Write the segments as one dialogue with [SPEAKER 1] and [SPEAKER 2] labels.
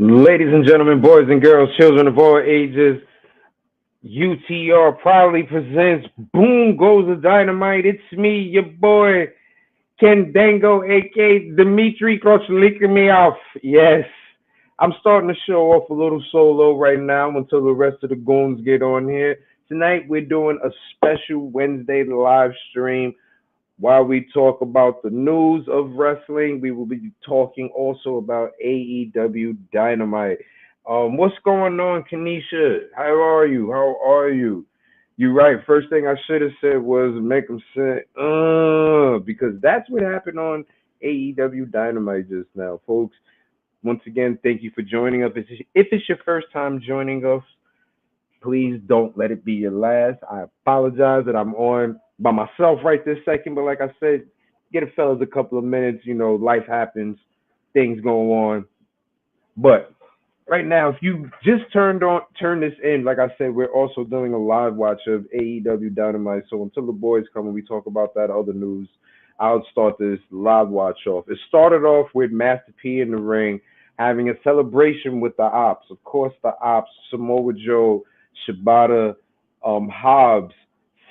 [SPEAKER 1] Ladies and gentlemen, boys and girls, children of all ages, UTR proudly presents Boom Goes the Dynamite. It's me, your boy, Ken Dango, aka Dimitri licking me off. Yes, I'm starting to show off a little solo right now until the rest of the goons get on here. Tonight, we're doing a special Wednesday live stream. While we talk about the news of wrestling, we will be talking also about AEW Dynamite. What's going on, Kanisha? How are you? How are you? You're right. First thing I should have said was make them say, because that's what happened on AEW Dynamite just now, folks. Once again, thank you for joining us. If it's your first time joining us, please don't let it be your last. I apologize that I'm on by myself right this second, but like I said, get a fellas a couple of minutes. You know, life happens, things go on. But right now, if you just turn this in, like I said, we're also doing a live watch of AEW Dynamite. So until the boys come and we talk about that other news, I'll start this live watch off. It started off with Master P in the ring having a celebration with the Ops. Of course, the Ops, Samoa Joe, Shibata, Hobbs,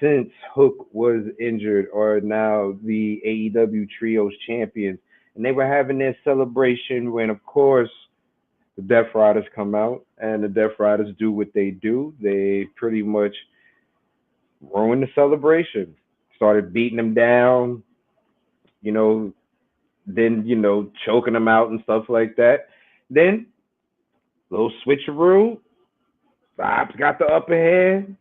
[SPEAKER 1] since Hook was injured, are now the AEW Trios champions. And they were having their celebration when, of course, the Death Riders come out, and the Death Riders do what they do. They pretty much ruined the celebration, started beating them down, you know, then, choking them out and stuff like that. Then, little switcheroo, the Ops got the upper hand.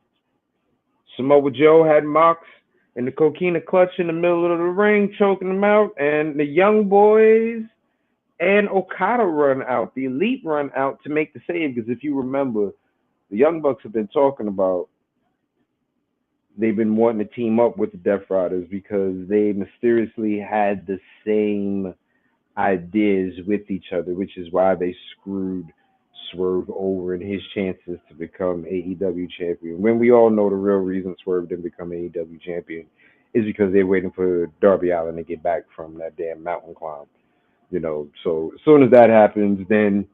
[SPEAKER 1] Samoa Joe had Mox and the Coquina Clutch in the middle of the ring, choking them out, and the Young Boys and Okada run out, the Elite run out to make the save. Because if you remember, the Young Bucks have been talking about they've been wanting to team up with the Death Riders because they mysteriously had the same ideas with each other, which is why they screwed Swerve over in his chances to become AEW champion. When we all know the real reason Swerve didn't become AEW champion is because they're waiting for Darby Allin to get back from that damn mountain climb. So as soon as that happens, then,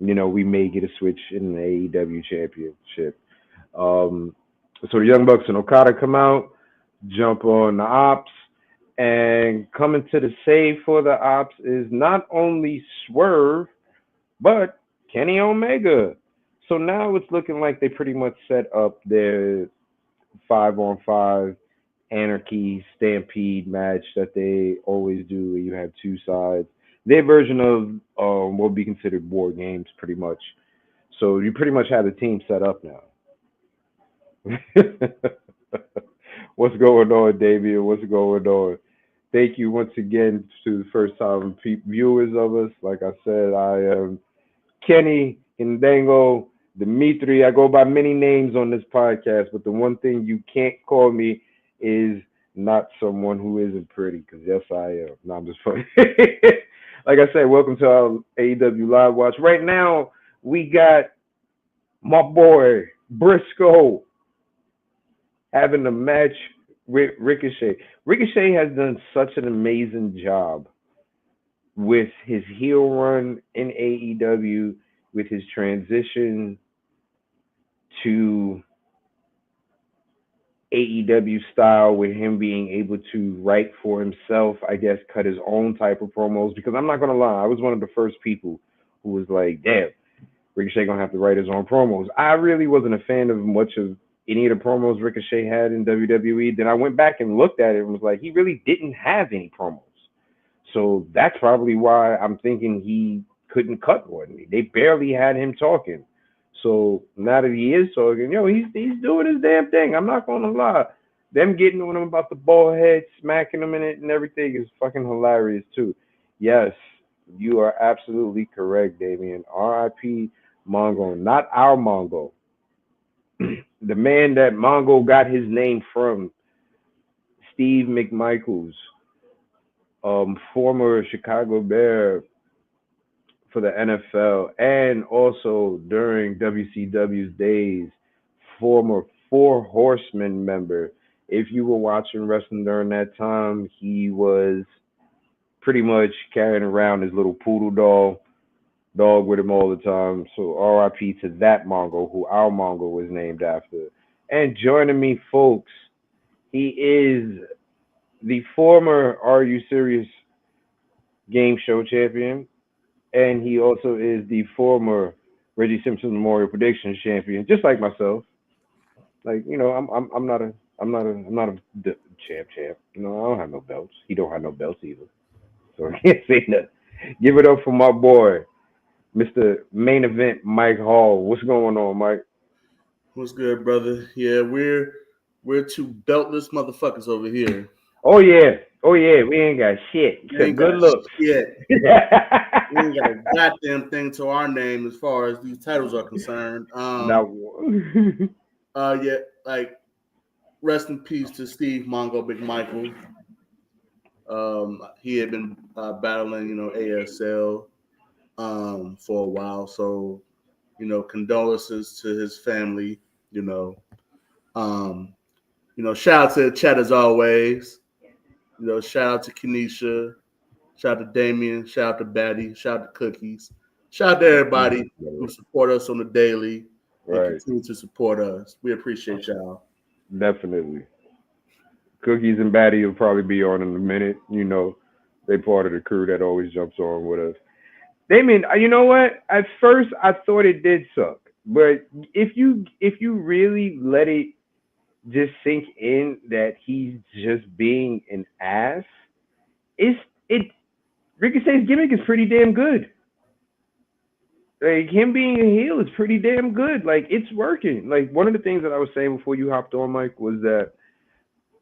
[SPEAKER 1] we may get a switch in the AEW championship. So the Young Bucks and Okada come out, jump on the Ops, and coming to the save for the Ops is not only Swerve, but Kenny Omega. So now it's looking like they pretty much set up their 5-on-5 Anarchy Stampede match that they always do, where you have two sides. Their version of what would be considered war games, pretty much. So you pretty much have the team set up now. What's going on, Damien? What's going on? Thank you once again to the first time viewers of us. Like I said, I am Kenny Indango Dimitri. I go by many names on this podcast, but the one thing you can't call me is not someone who isn't pretty, because yes, I am. No, I'm just funny. Like I said, welcome to our AEW Live Watch. Right now, we got my boy Briscoe having a match with Ricochet. Ricochet has done such an amazing job with his heel run in AEW, with his transition to AEW style, with him being able to write for himself, I guess, cut his own type of promos. Because I'm not going to lie, I was one of the first people who was like, damn, Ricochet going to have to write his own promos. I really wasn't a fan of much of any of the promos Ricochet had in WWE. Then I went back and looked at it and was like, he really didn't have any promos. So that's probably why I'm thinking he couldn't cut one. They barely had him talking. So now that he is talking, he's doing his damn thing. I'm not gonna lie. Them getting on him about the ball head, smacking him in it and everything is fucking hilarious too. Yes, you are absolutely correct, Damien. R.I.P. Mongo, not our Mongo. The man that Mongo got his name from, Steve McMichaels, former Chicago Bear for the NFL, and also during WCW's days, former Four Horsemen member. If you were watching wrestling during that time, he was pretty much carrying around his little poodle doll dog with him all the time. So R.I.P. to that Mongo, who our Mongo was named after. And joining me, folks, he is the former Are You Serious game show champion, and he also is the former Reggie Simpson Memorial Predictions champion, just like myself. Like I'm not a champ. You know, I don't have no belts. He don't have no belts either. So I can't say nothing. Give it up for my boy, Mr. Main Event Mike Hall. What's going on, Mike?
[SPEAKER 2] What's good, brother? Yeah, we're two beltless motherfuckers over here.
[SPEAKER 1] Oh yeah, oh yeah. We ain't got shit
[SPEAKER 2] We
[SPEAKER 1] except
[SPEAKER 2] ain't
[SPEAKER 1] good
[SPEAKER 2] got
[SPEAKER 1] looks.
[SPEAKER 2] shit. We ain't got a goddamn thing to our name as far as these titles are concerned.
[SPEAKER 1] Now,
[SPEAKER 2] Yeah, like rest in peace to Steve Mongo Big Michael. He had been battling, ASL for a while, so condolences to his family. You know, um, shout out to the chat as always. Shout out to Kenesha. Shout out to Damien. Shout out to Batty. Shout out to Cookies. Shout out to everybody who support us on the daily and
[SPEAKER 1] right,
[SPEAKER 2] continue to support us. We appreciate y'all.
[SPEAKER 1] definitely. Cookies and Batty will probably be on in a minute. You know, they part of the crew that always jumps on with us. Damien, you know what? At first, I thought it did suck, but if you really let it just sink in that he's just being an ass, it's it. Ricochet's gimmick is pretty damn good. Like him being a heel is pretty damn good. Like it's working. Like one of the things that I was saying before you hopped on, Mike, was that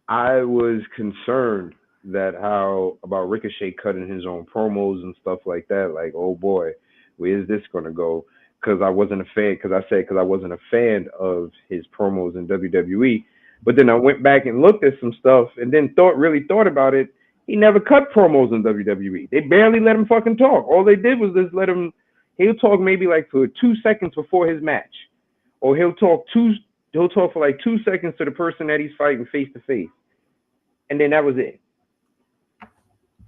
[SPEAKER 1] I was concerned that how about Ricochet cutting his own promos and stuff like that. Like, oh boy, where is this gonna go? Because I wasn't a fan. Because I wasn't a fan of his promos in WWE. But then I went back and looked at some stuff, and then really thought about it. He never cut promos in WWE. They barely let him fucking talk. All they did was just let him. He'll talk maybe like for 2 seconds before his match, or He'll talk for like 2 seconds to the person that he's fighting face to face, and then that was it.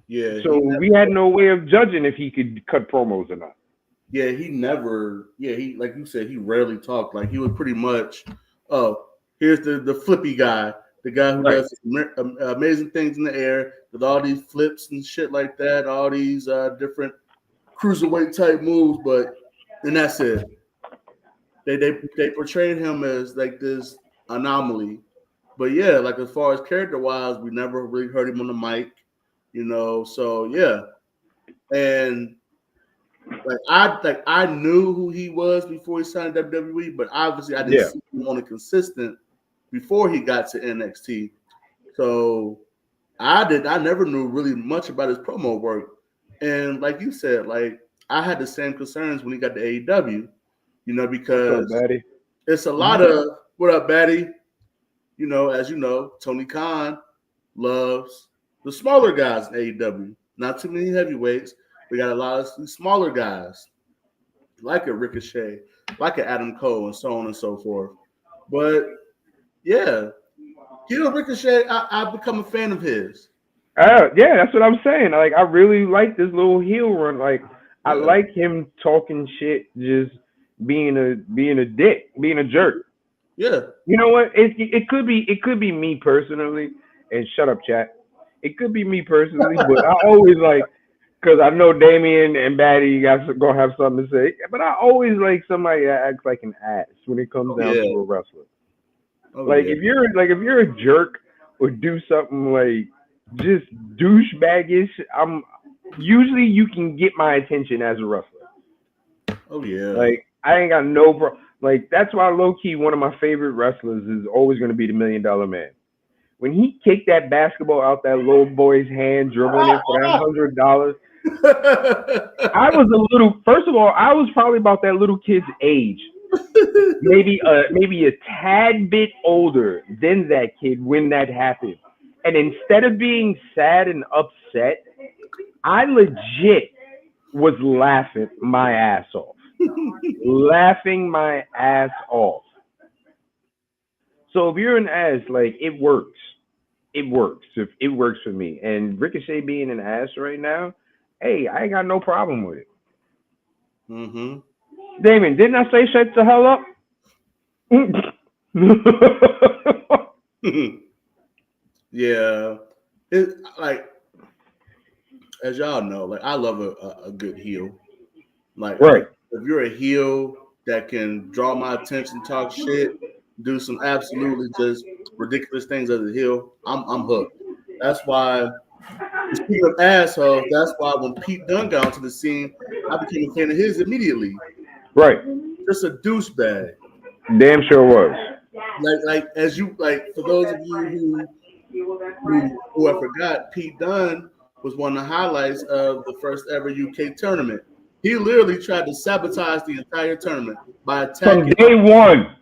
[SPEAKER 2] Yeah,
[SPEAKER 1] So we had no way of judging if he could cut promos or not.
[SPEAKER 2] he never. Yeah, he like you said, he rarely talked. Like he was pretty much, oh, here's the flippy guy, the guy who
[SPEAKER 1] Right.
[SPEAKER 2] does amazing things in the air with all these flips and shit like that, all these different cruiserweight type moves, and that's it. They portrayed him as like this anomaly. But yeah, like as far as character wise, we never really heard him on the mic, So yeah, and I knew who he was before he signed WWE, but obviously I didn't see him on a consistent before he got to NXT. So I never knew really much about his promo work, and like you said, like I had the same concerns when he got to AEW, because
[SPEAKER 1] What's up, Batty?
[SPEAKER 2] it's a lot of what up, Batty. As you know, Tony Khan loves the smaller guys in AEW. Not too many heavyweights. We got a lot of smaller guys, like a Ricochet, like a Adam Cole, and so on and so forth. But yeah, Ricochet, I've become a fan of his.
[SPEAKER 1] Yeah, that's what I'm saying. Like I really like this little heel run. Like I
[SPEAKER 2] Yeah.
[SPEAKER 1] like him talking shit, just being a dick, being a jerk.
[SPEAKER 2] Yeah.
[SPEAKER 1] You know what? It could be me personally. And shut up, chat. It could be me personally, but I always like because I know Damien and Batty gonna have something to say. But I always like somebody that acts like an ass when it comes down
[SPEAKER 2] Yeah.
[SPEAKER 1] to a wrestler.
[SPEAKER 2] Oh
[SPEAKER 1] Like
[SPEAKER 2] yeah.
[SPEAKER 1] if you're a jerk or do something like just douchebaggish, I'm usually you can get my attention as a wrestler.
[SPEAKER 2] Oh yeah.
[SPEAKER 1] Like I ain't got no like that's why low key one of my favorite wrestlers is always gonna be the $1 Million Man. When he kicked that basketball out that little boy's hand, dribbling it for that $100, I was a little. First of all, I was probably about that little kid's age, maybe a tad bit older than that kid when that happened. And instead of being sad and upset, I legit was laughing my ass off. Laughing my ass off. So if you're an ass, like it works. It works. If it works for me. And Ricochet being an ass right now, hey, I ain't got no problem with it.
[SPEAKER 2] Mm-hmm.
[SPEAKER 1] Damon, didn't I say shut the hell up?
[SPEAKER 2] Yeah, it like as y'all know, like I love a good heel. Like
[SPEAKER 1] Right.
[SPEAKER 2] if you're a heel that can draw my attention, talk shit, do some absolutely just ridiculous things as a heel, I'm hooked. That's why. Speaking of assholes, that's why when Pete Dunne got onto the scene, I became a fan of his immediately.
[SPEAKER 1] Right.
[SPEAKER 2] Just a douchebag.
[SPEAKER 1] Damn sure was.
[SPEAKER 2] Like as you like for those of you who have forgot, Pete Dunne was one of the highlights of the first ever UK tournament. He literally tried to sabotage the entire tournament by
[SPEAKER 1] From
[SPEAKER 2] attacking
[SPEAKER 1] day one.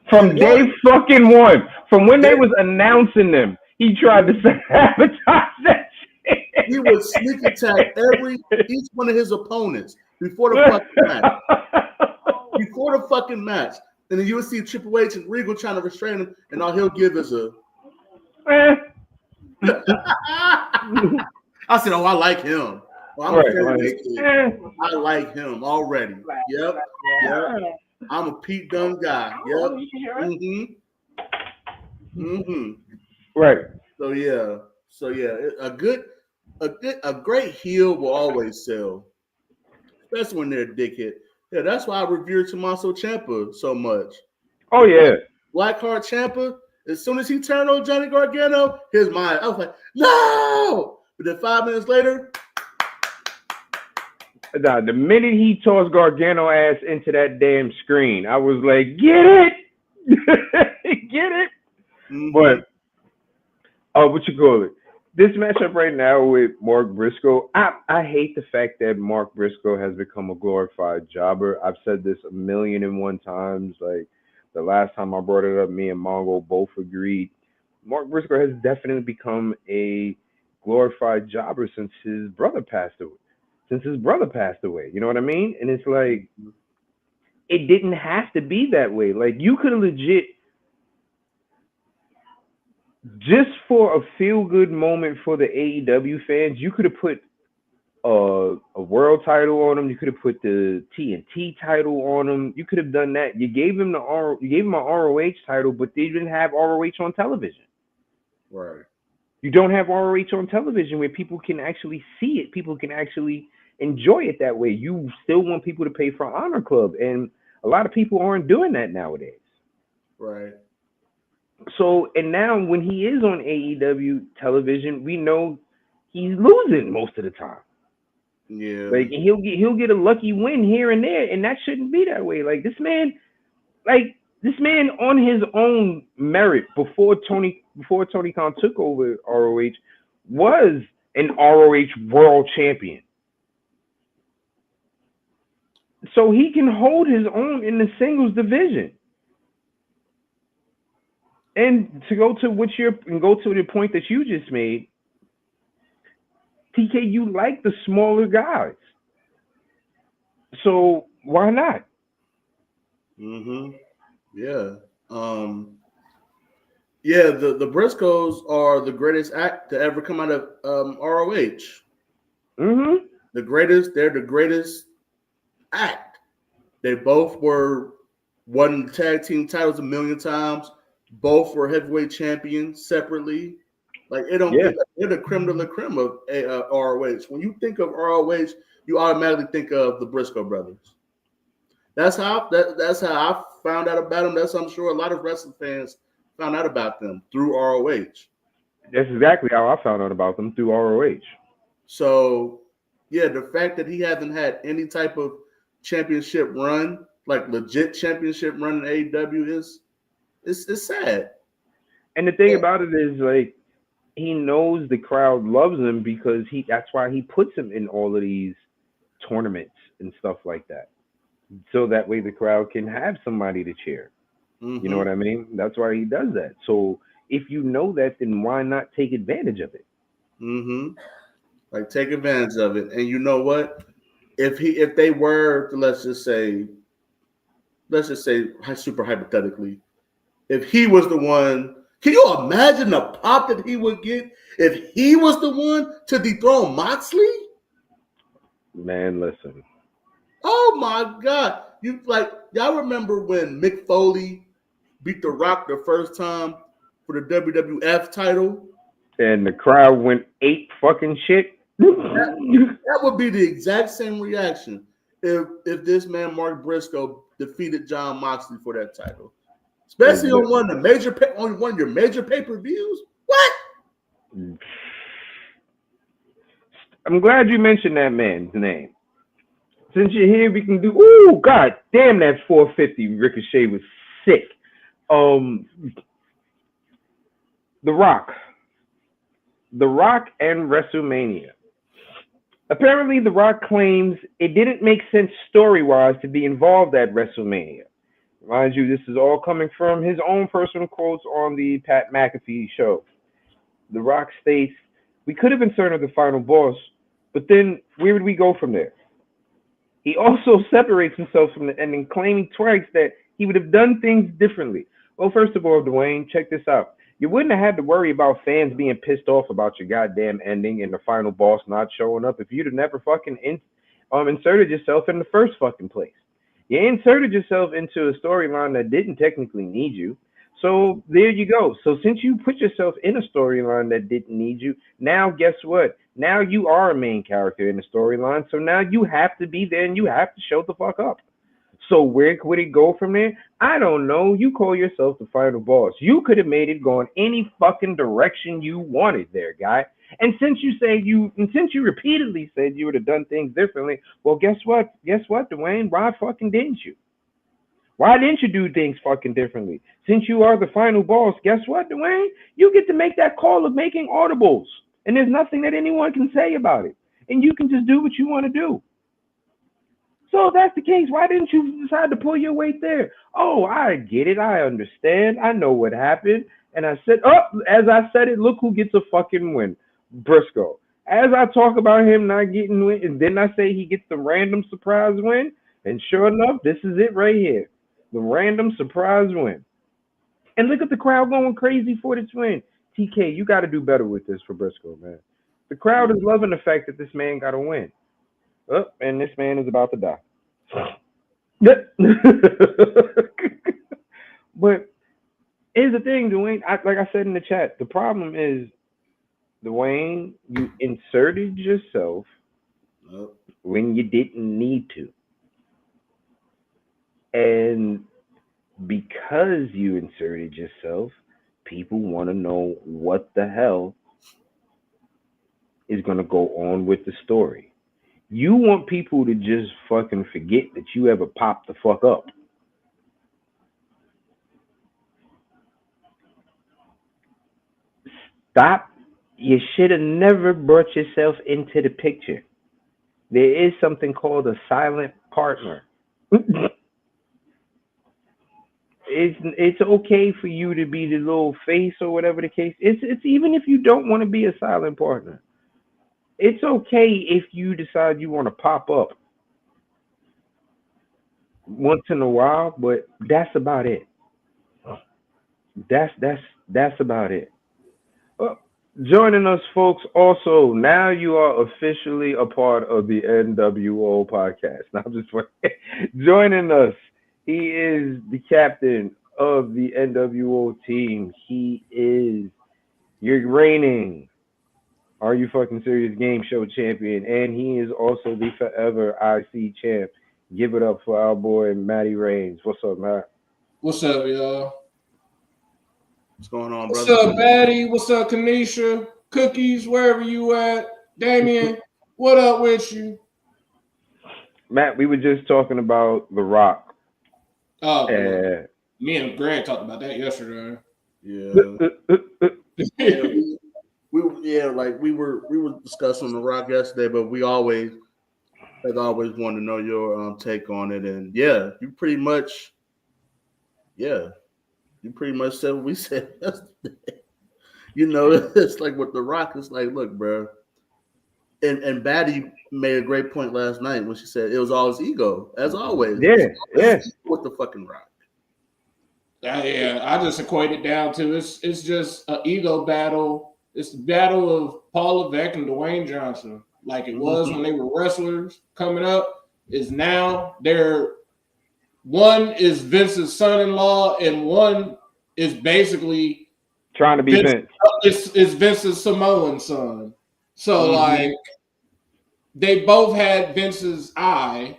[SPEAKER 1] From
[SPEAKER 2] from
[SPEAKER 1] day
[SPEAKER 2] one.
[SPEAKER 1] fucking one. From when they was announcing them, he tried to sabotage that shit.
[SPEAKER 2] He would sneak attack each one of his opponents before the fucking match. Before the fucking match. And then you would see Triple H and Regal trying to restrain him, and all he'll give is a I said, oh, I like him. Well, I'm a fan of this kid. I like him already. Yep. I'm a Pete Dunne guy. Yep.
[SPEAKER 1] Right.
[SPEAKER 2] So yeah, a great heel will always sell, especially when they're a dickhead. Yeah, that's why I revered Tommaso Ciampa so much.
[SPEAKER 1] Oh yeah.
[SPEAKER 2] Blackheart Ciampa. As soon as he turned on Johnny Gargano, his mind. I was like, no. But then 5 minutes later,
[SPEAKER 1] the minute he tossed Gargano ass into that damn screen, I was like, get it, get it. Mm-hmm. But what you call it? This matchup right now with Mark Briscoe, I hate the fact that Mark Briscoe has become a glorified jobber. I've said this 1,000,001 times. Like the last time I brought it up, me and Mongo both agreed. Mark Briscoe has definitely become a glorified jobber since his brother passed away. You know what I mean? And it's like, it didn't have to be that way. Like, you could have legit, just for a feel-good moment for the AEW fans, you could have put a world title on him. You could have put the TNT title on him. You could have done that. You gave him an ROH title, but they didn't have ROH on television.
[SPEAKER 2] Right.
[SPEAKER 1] You don't have ROH on television where people can actually see it. People can actually enjoy it that way. You still want people to pay for Honor Club, and a lot of people aren't doing that nowadays.
[SPEAKER 2] Right.
[SPEAKER 1] So, and now when he is on AEW television, we know he's losing most of the time.
[SPEAKER 2] Yeah.
[SPEAKER 1] Like, he'll get a lucky win here and there, and that shouldn't be that way. Like, this man on his own merit before Tony Khan took over ROH was an ROH world champion. So he can hold his own in the singles division. And to go to the point that you just made, TK, you like the smaller guys. So why not?
[SPEAKER 2] Yeah. Yeah, the Briscoes are the greatest act to ever come out of ROH. They're the greatest act. They both won tag team titles 1,000,000 times. Both were heavyweight champions separately. Like it don't get like, they're the creme de la creme of ROH. When you think of ROH, you automatically think of the Briscoe brothers. That's how I found out about them. That's I'm sure a lot of wrestling fans found out about them through ROH.
[SPEAKER 1] That's exactly how I found out about them, through ROH. So,
[SPEAKER 2] yeah, the fact that he hasn't had any type of championship run, like legit championship run in AEW it's sad.
[SPEAKER 1] And the thing about it is, like, he knows the crowd loves him because that's why he puts him in all of these tournaments and stuff like that. So that way the crowd can have somebody to cheer. You know what I mean? That's why he does that. So if you know that, then why not take advantage of it?
[SPEAKER 2] Like, take advantage of it. And you know what? If they were, let's just say super hypothetically, if he was the one, can you imagine the pop that he would get if he was the one to dethrone Moxley?
[SPEAKER 1] Man, listen.
[SPEAKER 2] Oh my God! Y'all remember when Mick Foley beat The Rock the first time for the WWF title?
[SPEAKER 1] And the crowd went ape fucking shit.
[SPEAKER 2] That would be the exact same reaction if this man Mark Briscoe defeated John Moxley for that title, especially on one of your major pay-per-views. What?
[SPEAKER 1] I'm glad you mentioned that man's name. Since you're here, we can do. Ooh, god damn, that 450 Ricochet was sick. The Rock and WrestleMania. Apparently, The Rock claims it didn't make sense story-wise to be involved at WrestleMania. Mind you, this is all coming from his own personal quotes on the Pat McAfee show. The Rock states, "We could have inserted the final boss, but then where would we go from there?" He also separates himself from the ending, claiming twice that he would have done things differently. Well, first of all, Dwayne, check this out. You wouldn't have had to worry about fans being pissed off about your goddamn ending and the final boss not showing up if you'd have never fucking inserted yourself in the first fucking place. You inserted yourself into a storyline that didn't technically need you. So there you go. So since you put yourself in a storyline that didn't need you, now guess what? Now you are a main character in the storyline. So now you have to be there and you have to show the fuck up. So where could it go from there? I don't know. You call yourself the final boss. You could have made it go in any fucking direction you wanted there, guy. And since you repeatedly said you would have done things differently, well, guess what? Guess what, Dwayne? Why fucking didn't you? Why didn't you do things fucking differently? Since you are the final boss, guess what, Dwayne? You get to make that call of making audibles. And there's nothing that anyone can say about it. And you can just do what you want to do. So if that's the case, why didn't you decide to pull your weight there? Oh, I get it. I understand. I know what happened. And I said, as I said it, look who gets a fucking win. Briscoe. As I talk about him not getting win, and then I say he gets the random surprise win. And sure enough, this is it right here. The random surprise win. And look at the crowd going crazy for this win. TK, you got to do better with this for Briscoe, man. The crowd is loving the fact that this man got a win. Oh, and this man is about to die. But here's the thing, Dwayne. Like I said in the chat, the problem is, Dwayne, you inserted yourself when you didn't need to. And because you inserted yourself, people want to know what the hell is going to go on with the story. You want people to just fucking forget that you ever popped the fuck up. Stop. You should have never brought yourself into the picture. There is something called a silent partner. It's okay for you to be the little face or whatever the case. It's even if you don't want to be a silent partner. It's okay if you decide you want to pop up once in a while, but that's about it. That's about it. Well, joining us, folks. Also, now you are officially a part of the NWO podcast. Now, I'm just joining us. He is the captain of the NWO team. He is your reigning Are You Fucking Serious game show champion, and he is also the forever IC champ. Give it up for our boy Matty Reigns. What's up, Matt?
[SPEAKER 3] What's up, y'all?
[SPEAKER 2] What's going on,
[SPEAKER 3] What's
[SPEAKER 2] brother?
[SPEAKER 3] up, Batty? What's up, Kanisha? Cookies, wherever you at. Damien, what up with you?
[SPEAKER 1] Matt, we were just talking about The Rock.
[SPEAKER 3] Oh, me and Greg talked about that yesterday.
[SPEAKER 2] Yeah. We were discussing The Rock yesterday, but we always want to know your take on it. And you pretty much said what we said yesterday. It's like with The Rock, it's like, look, bro. And Batty made a great point last night when she said it was all his ego, as always.
[SPEAKER 1] Yeah.
[SPEAKER 2] With the fucking Rock.
[SPEAKER 3] Yeah, I just equate it down to it's just an ego battle. It's the battle of Paul Levesque and Dwayne Johnson, like it was when they were wrestlers coming up. is now one is Vince's son-in-law and one is basically
[SPEAKER 1] trying to be Vince.
[SPEAKER 3] It's Vince's Samoan son. So like they both had Vince's eye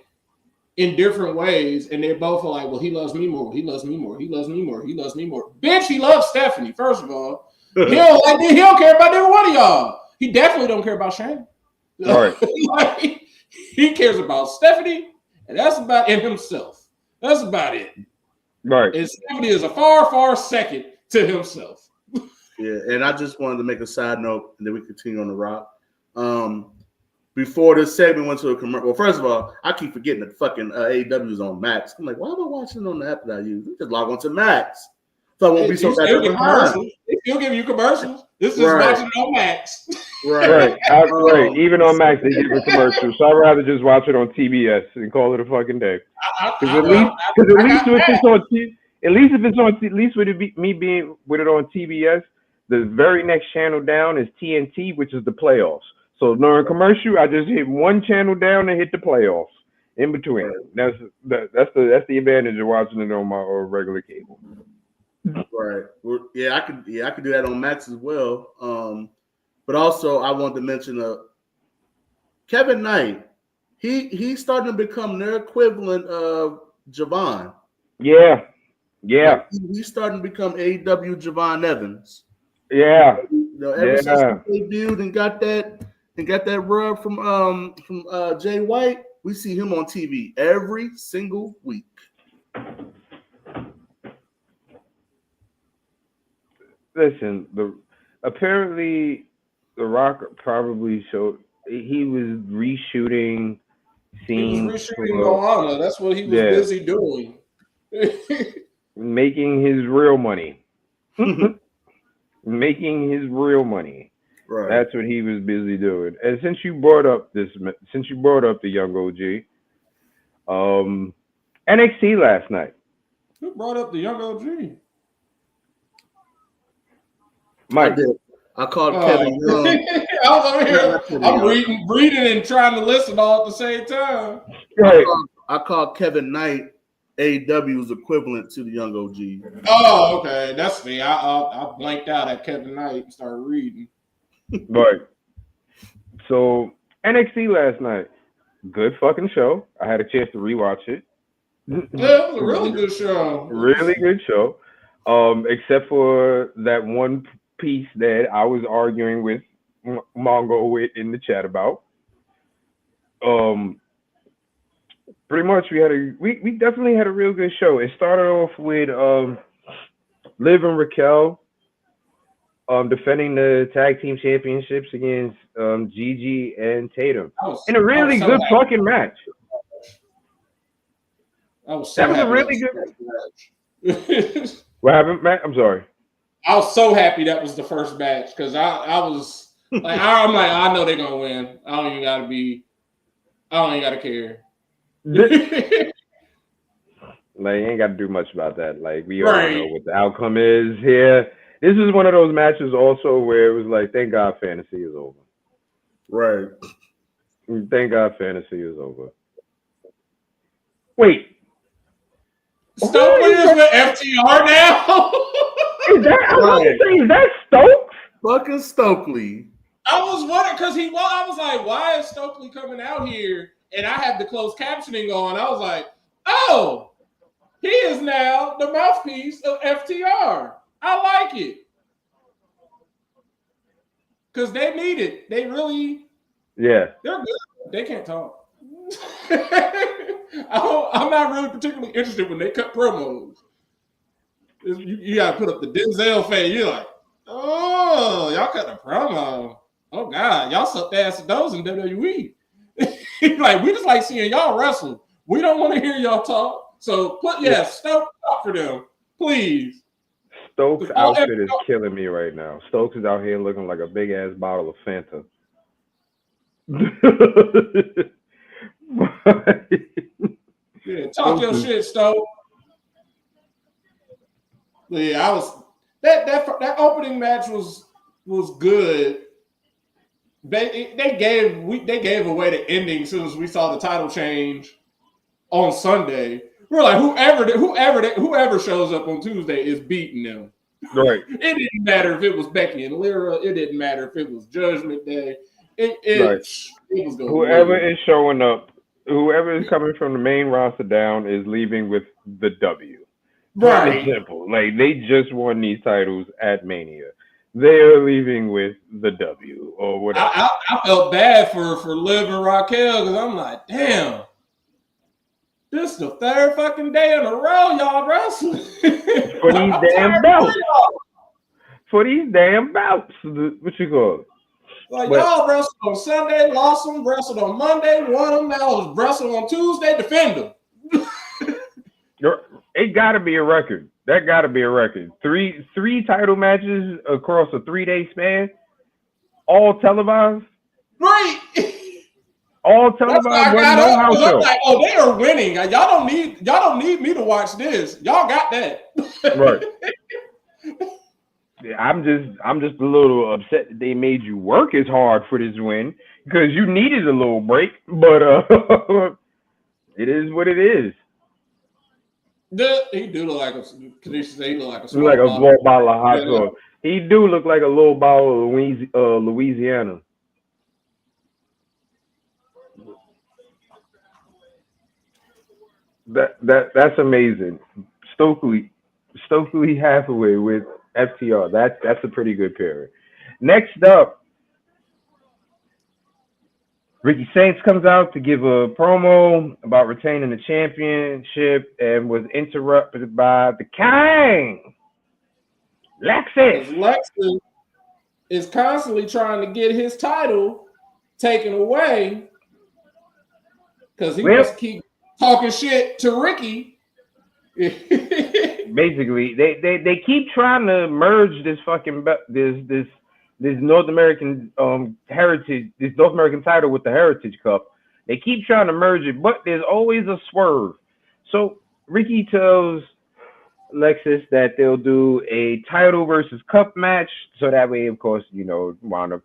[SPEAKER 3] in different ways, and they both are like, well, he loves me more. He loves me more. He loves me more. He loves me more. Bitch, he loves Stephanie. First of all, he don't care about either one of y'all. He definitely don't care about Shane.
[SPEAKER 1] Right.
[SPEAKER 3] Like, he cares about Stephanie, and that's about himself. That's about it.
[SPEAKER 1] Right.
[SPEAKER 3] And Stephanie is a far, far second to himself.
[SPEAKER 2] Yeah, and I just wanted to make a side note, and then we continue on the rock. Before this segment went to a commercial. Well, first of all, I keep forgetting that fucking AEW is on Max. I'm like, why am I watching it on the app that I use? Just log on to Max. So I won't be so bad.
[SPEAKER 3] They still give you commercials. This is watching it on Max.
[SPEAKER 1] Right. Even on Max, they give you commercials. So I'd rather just watch it on TBS and call it a fucking day. Because at least with me being with it on TBS, the very next channel down is TNT, which is the playoffs. So during commercial, I just hit one channel down and hit the playoffs in between. That's the advantage of watching it on my regular cable.
[SPEAKER 2] Right. Yeah, I could do that on Max as well. But also I want to mention Kevin Knight. He's starting to become their equivalent of Javon.
[SPEAKER 1] Yeah.
[SPEAKER 2] Like, he's starting to become AEW Javon Evans.
[SPEAKER 1] Yeah.
[SPEAKER 2] Ever since he debuted and got that rub from Jay White, we see him on TV every single week.
[SPEAKER 1] Listen, apparently The Rock probably showed he was reshooting scenes.
[SPEAKER 3] He was reshooting Moana. That's what he was busy doing.
[SPEAKER 1] Making his real money. Making his real money.
[SPEAKER 2] Right.
[SPEAKER 1] That's what he was busy doing. And since you brought up the young OG, NXT last night.
[SPEAKER 3] Who brought up the young OG?
[SPEAKER 1] Mike.
[SPEAKER 2] I called Kevin Young.
[SPEAKER 3] I was over here. I'm reading and trying to listen all at the same time.
[SPEAKER 1] Right.
[SPEAKER 2] I called Kevin Knight AEW's equivalent to the young OG.
[SPEAKER 3] Oh, okay. That's me. I blanked out at Kevin Knight and started reading.
[SPEAKER 1] Right. So NXT last night, good fucking show. I had a chance to rewatch it.
[SPEAKER 3] Yeah, it was a really good show.
[SPEAKER 1] Really good show. Except for that one piece that I was arguing with Mongo in the chat about. Pretty much we definitely had a real good show. It started off with Liv and Raquel defending the tag team championships against Gigi and Tatum in a really good fucking match.
[SPEAKER 3] That was a really good
[SPEAKER 1] match. What happened, Matt? I'm sorry.
[SPEAKER 3] I was so happy that was the first match because I was like, I'm like, I know they're gonna win. I don't even gotta care.
[SPEAKER 1] Like, you ain't got to do much about that. Like, we already know what the outcome is here. This is one of those matches also where it was like, thank God fantasy is over.
[SPEAKER 2] Right.
[SPEAKER 1] Thank God fantasy is over. Wait.
[SPEAKER 3] Stokely is with FTR now?
[SPEAKER 1] Is that Stokes?
[SPEAKER 2] Fucking Stokely.
[SPEAKER 3] I was wondering because I was like, why is Stokely coming out here? And I had the closed captioning on. I was like, oh, he is now the mouthpiece of FTR. I like it. Because they need it. They really, they're good. They can't talk. I'm not really particularly interested when they cut promos. You got to put up the Denzel face. You're like, oh, y'all cut a promo. Oh, God. Y'all sucked ass at those in WWE. Like, we just like seeing y'all wrestle. We don't want to hear y'all talk. So, Stokes talk for them. Please.
[SPEAKER 1] Stokes' outfit is killing me right now. Stokes is out here looking like a big-ass bottle of Fanta.
[SPEAKER 3] Yeah, talk your shit, Stokes. Yeah, that opening match was good. They gave away the ending as soon as we saw the title change on Sunday. We're like, whoever shows up on Tuesday is beating them.
[SPEAKER 1] Right.
[SPEAKER 3] It didn't matter if it was Becky and Lyra. It didn't matter if it was Judgment Day.
[SPEAKER 1] Right.
[SPEAKER 3] It was
[SPEAKER 1] whoever is showing up, whoever is coming from the main roster down is leaving with the W.
[SPEAKER 3] Right.
[SPEAKER 1] It's simple. Like, they just won these titles at Mania. They are leaving with the W or whatever.
[SPEAKER 3] I felt bad for Liv and Raquel because I'm like, damn, this is the third fucking day in a row y'all wrestling.
[SPEAKER 1] For these damn belts. For these damn belts. What you call it?
[SPEAKER 3] Like, y'all wrestled on Sunday, lost them, wrestled on Monday, won them, now wrestled on Tuesday, defend them.
[SPEAKER 1] It got to be a record. That got to be a record. Three title matches across a 3-day span, all televised.
[SPEAKER 3] Right.
[SPEAKER 1] All televised. No house show.
[SPEAKER 3] Like, oh, they are winning. Y'all don't need me to watch this. Y'all got that.
[SPEAKER 1] Right. Yeah, I'm just a little upset that they made you work as hard for this win because you needed a little break. But it is what it is.
[SPEAKER 3] He do look like a
[SPEAKER 1] small bottle of hot sauce. He do look like a little bottle of Louisiana. That's amazing. Stokely Hathaway with FTR. That's a pretty good pairing. Next up, Ricky Saints comes out to give a promo about retaining the championship and was interrupted by the King, Lexus.
[SPEAKER 3] Lexus is constantly trying to get his title taken away because he wants to keep talking shit to Ricky.
[SPEAKER 1] Basically, they keep trying to merge this fucking this North American heritage, this North American title with the Heritage Cup. They keep trying to merge it, but there's always a swerve. So Ricky tells Lexus that they'll do a title versus cup match, so that way, of course, wind up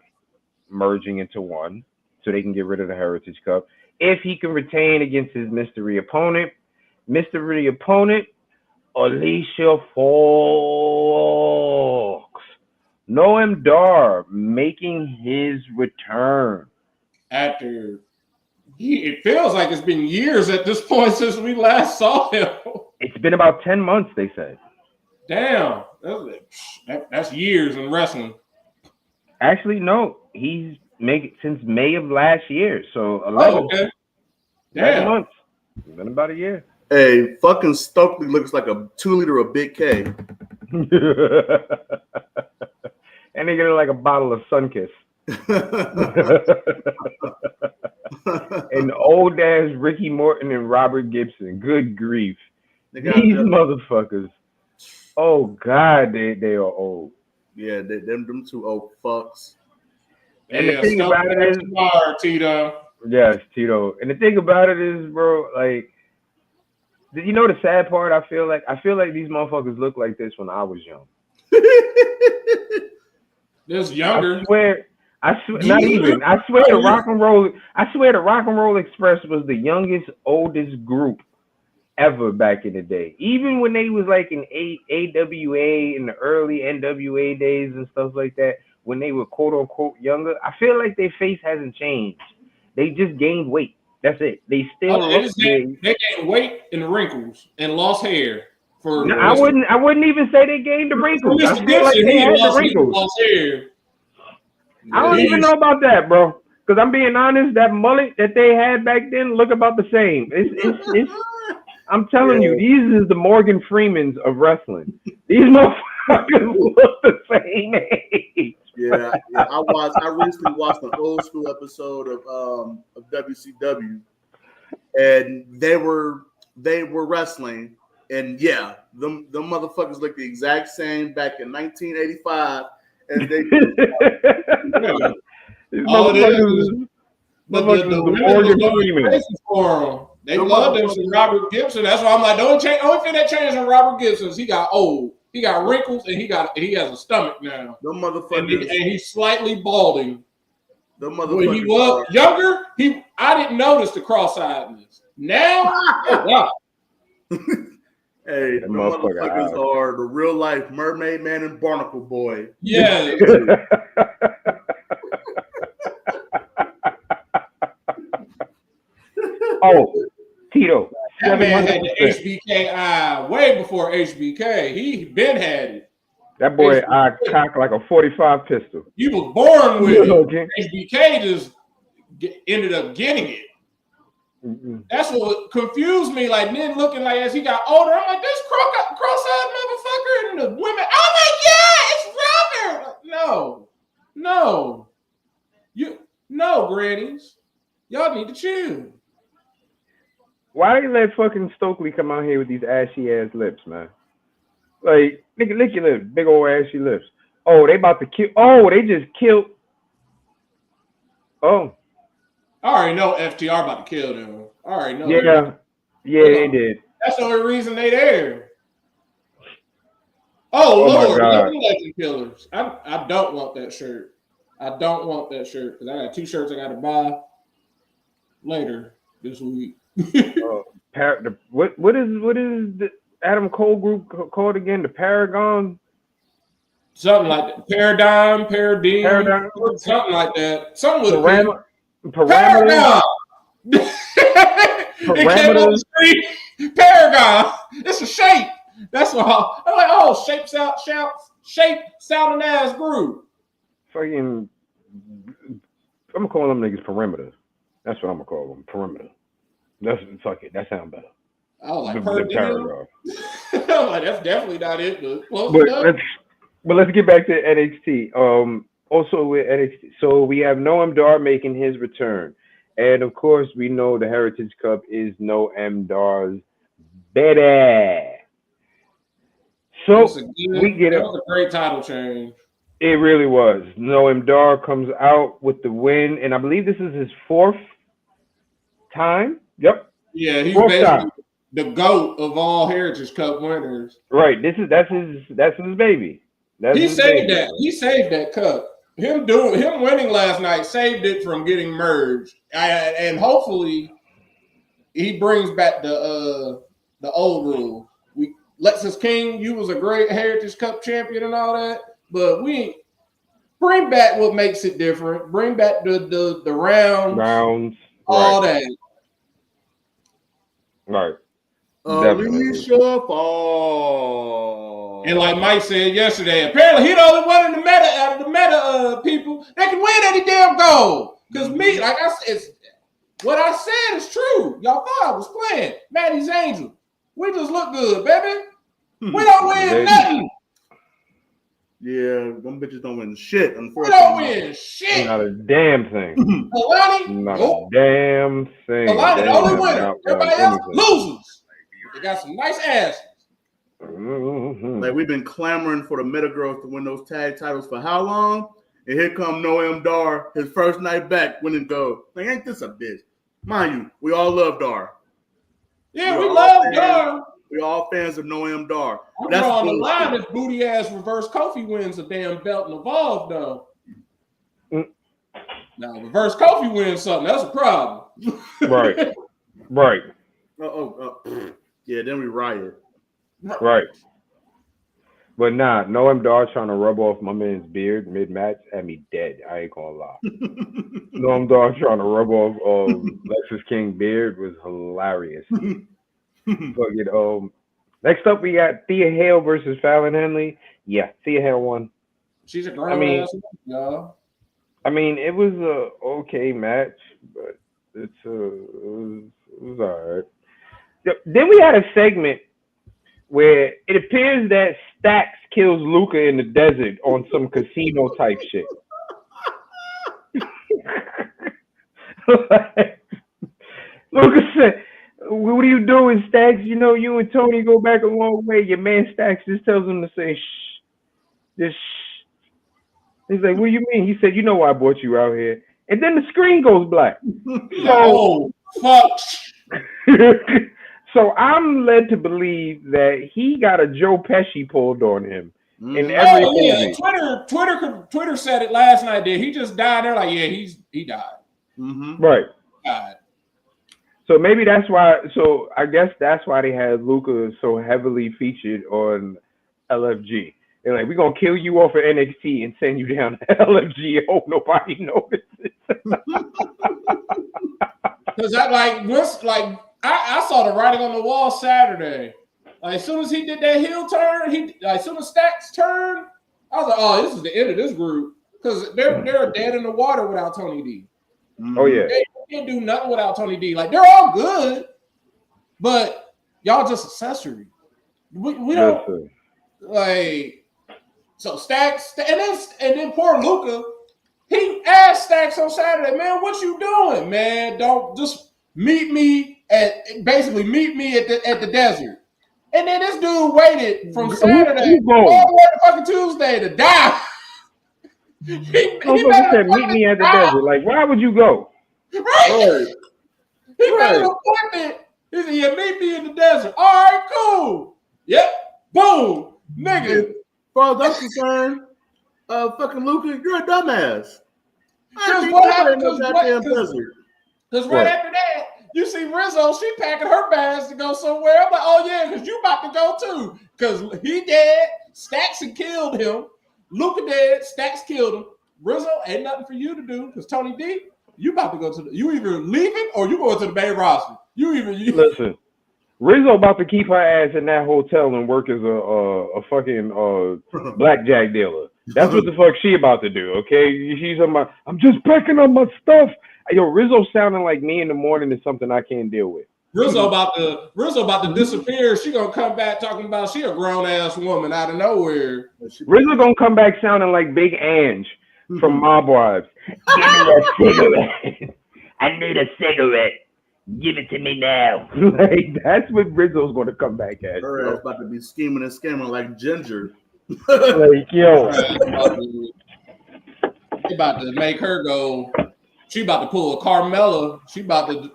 [SPEAKER 1] merging into one, so they can get rid of the Heritage Cup. If he can retain against his mystery opponent, Alicia Fox. Noam Dar making his return.
[SPEAKER 3] After it feels like it's been years at this point since we last saw him.
[SPEAKER 1] It's been about 10 months, they said.
[SPEAKER 3] Damn. That's years in wrestling.
[SPEAKER 1] Actually, no. He's making since May of last year. So 11 months. It's been about a year.
[SPEAKER 2] Hey, fucking Stokely looks like a 2-liter of Big K.
[SPEAKER 1] And they get like a bottle of Sunkiss. And old ass Ricky Morton and Robert Gibson. Good grief. These motherfuckers. Oh God, they are old.
[SPEAKER 2] Yeah, them two old fucks.
[SPEAKER 1] And the thing about it is,
[SPEAKER 3] Tito.
[SPEAKER 1] Yes, Tito. And the thing about it is, bro, like, you know the sad part? I feel like these motherfuckers look like this when I was young.
[SPEAKER 3] This younger.
[SPEAKER 1] I swear, not even. I swear the Rock and Roll Express was the youngest, oldest group ever back in the day. Even when they was like in AWA in the early NWA days and stuff like that, when they were quote unquote younger, I feel like their face hasn't changed. They just gained weight. That's it. They still
[SPEAKER 3] they gained weight and wrinkles and lost hair.
[SPEAKER 1] I wouldn't even say they gained the wrinkles. I feel like they had the wrinkles. I don't even know about that, bro. Because I'm being honest, that mullet that they had back then look about the same. It's I'm telling you, these is the Morgan Freemans of wrestling. These motherfuckers look the same age.
[SPEAKER 2] Yeah, I recently watched an old school episode of WCW, and they were wrestling, and yeah, them motherfuckers look the exact same back in 1985 as they did.
[SPEAKER 3] All it is, but the Morgan Freeman. They love them some Robert Gibson. That's why I'm like, the only thing that changed on Robert Gibson is he got old. He got wrinkles and he has a stomach now.
[SPEAKER 2] No motherfuckers.
[SPEAKER 3] And he's slightly balding. When he was younger, I didn't notice the cross-eyedness. Now, oh wow.
[SPEAKER 2] Hey, the motherfuckers are the real life Mermaid Man and Barnacle Boy.
[SPEAKER 3] Yeah.
[SPEAKER 1] Oh, Tito.
[SPEAKER 3] That man had the HBK eye way before HBK. He been had it.
[SPEAKER 1] That boy eye cocked like a 45 pistol.
[SPEAKER 3] You was born with it.
[SPEAKER 1] Okay.
[SPEAKER 3] HBK just ended up getting it.
[SPEAKER 1] Mm-hmm.
[SPEAKER 3] That's what confused me. Like, then looking like as he got older, I'm like, this cross-eyed motherfucker, and the women, oh my God, it's Robert. No, grannies, y'all need to chill.
[SPEAKER 1] Why they let fucking Stokely come out here with these ashy ass lips, man? Like, nigga, lick your lips, big old ashy lips. Oh, they about to kill. Oh, they just killed. Oh.
[SPEAKER 3] I already know FTR about to kill them. I already know.
[SPEAKER 1] Yeah, they did.
[SPEAKER 3] That's the only reason they there. Oh Lord, Legend Killers. I don't want that shirt. I don't want that shirt because I got 2 shirts I got to buy later this week.
[SPEAKER 1] What is the Adam Cole group called again? The Paragon?
[SPEAKER 3] Something like that. Paradigm, something like that. Something with
[SPEAKER 1] Paragon.
[SPEAKER 3] It came on the street. Paragon. It's a shape. That's all. I'm like, oh, shape, sounding ass group.
[SPEAKER 1] Fucking, I'm gonna call them niggas perimeter. That's what I'm gonna call them. Perimeter. That's fuck it. That sounds better.
[SPEAKER 3] I was like,
[SPEAKER 1] Paragon.
[SPEAKER 3] I'm like, that's definitely not it.
[SPEAKER 1] But let's get back to NXT. Also with NXT, so we have Noam Dar making his return, and of course we know the Heritage Cup is Noam Dar's baby. So we get
[SPEAKER 3] that was a great title change.
[SPEAKER 1] It really was. Noam Dar comes out with the win, and I believe this is his 4th time. Yep.
[SPEAKER 3] Yeah, he's basically the GOAT of all Heritage Cup winners.
[SPEAKER 1] Right. That's his baby.
[SPEAKER 3] He saved that cup. Him winning last night saved it from getting merged, and hopefully he brings back the old rule. Lexus King, you was a great Heritage Cup champion and all that, but we bring back what makes it different. Bring back the rounds, all that.
[SPEAKER 1] Right.
[SPEAKER 2] Alicia Fall.
[SPEAKER 3] And like Mike said yesterday, apparently he the only one in the meta out of the meta people that can win any damn goal. Because me, like I said, what I said is true. Y'all thought I was playing Maddie's Angel. We just look good, baby. We don't win nothing.
[SPEAKER 2] Yeah, them bitches don't win shit, unfortunately.
[SPEAKER 3] We don't win shit.
[SPEAKER 1] Not a damn thing.
[SPEAKER 3] Alani?
[SPEAKER 1] Not a damn thing.
[SPEAKER 3] Alani, the only winner. Everybody else losers. They got some nice asses.
[SPEAKER 1] Mm-hmm.
[SPEAKER 2] Like, we've been clamoring for the Meta Girls to win those tag titles for how long? And here come Noam Dar, his first night back, winning gold. Like, ain't this a bitch? Mind you, we all love Dar.
[SPEAKER 3] Yeah, we love Dar.
[SPEAKER 2] We all fans of Noam Dar.
[SPEAKER 3] I'm drawing the line if booty ass Reverse Kofi wins a damn belt and Evolve though. Now Reverse Kofi wins something, that's a problem.
[SPEAKER 1] Right.
[SPEAKER 2] Yeah, then we riot.
[SPEAKER 1] Right. But nah, Noam Dar trying to rub off my man's beard mid-match had me dead. I ain't gonna lie. Noam Dar trying to rub off Lexus King beard was hilarious. Next up we got Thea Hale versus Fallon Henley. Yeah, Thea Hale won.
[SPEAKER 3] She's a grown ass y'all.
[SPEAKER 1] I mean, it was a okay match, but it was all right. Then we had a segment where it appears that Stax kills Luca in the desert on some casino type shit. Luca said, "What are you doing, Stax? You know, you and Tony go back a long way." Your man Stax just tells him to say, "Shh, just shh." He's like, "What do you mean?" He said, "You know why I brought you out here." And then the screen goes black.
[SPEAKER 3] So, fuck.
[SPEAKER 1] So I'm led to believe that he got a Joe Pesci pulled on him in every movie.
[SPEAKER 3] Twitter said it last night. Did he just died there? Like, yeah, he's He died.
[SPEAKER 2] Mm-hmm.
[SPEAKER 1] Right.
[SPEAKER 3] Died.
[SPEAKER 1] So maybe that's why. So I guess that's why they had Luca so heavily featured on LFG. They're like, we're gonna kill you off of NXT and send you down to LFG and hope nobody notices.
[SPEAKER 3] Because I saw the writing on the wall Saturday. Like as soon as he did that heel turn, as soon as Stacks turned, I was like, oh, this is the end of this group. Because they're dead in the water without Tony D.
[SPEAKER 1] Oh yeah.
[SPEAKER 3] They can't do nothing without Tony D. Like they're all good, but y'all just accessory. We don't like so Stacks and then poor Luca. He asked Stacks on Saturday, man, what you doing, man? Don't just meet me at the desert. And then this dude waited from Saturday all the way to fucking Tuesday to die. he
[SPEAKER 1] said, meet me at the desert. Like, why would you go?
[SPEAKER 3] Right. He made an appointment. He said, yeah, meet me in the desert. All right, cool. Yep. Boom. Nigga.
[SPEAKER 2] As far as I'm concerned, fucking Luca, you're a dumbass.
[SPEAKER 3] Because right after that, you see Rizzo, she packing her bags to go somewhere. I'm like, oh yeah, because you about to go too. Because he dead, Stacks had killed him. Luca dead, Stacks killed him. Rizzo, ain't nothing for you to do because Tony D, you about to go to you either leaving or you going to the main roster.
[SPEAKER 1] Listen, Rizzo about to keep her ass in that hotel and work as a fucking blackjack dealer. That's what the fuck she about to do, okay? She's on I'm just packing up my stuff. Yo, Rizzo sounding like me in the morning is something I can't deal with.
[SPEAKER 3] Rizzo about to disappear. She gonna come back talking about she a grown ass woman out of nowhere.
[SPEAKER 1] Rizzo gonna come back sounding like Big Ange from Mob Wives. Give me a cigarette. I need a cigarette. Give it to me now. Like that's what Rizzo's gonna come back at.
[SPEAKER 2] Her ass about to be scheming and scamming like Ginger.
[SPEAKER 1] Like yo,
[SPEAKER 3] they about to make her go. She about to pull a Carmella. She about to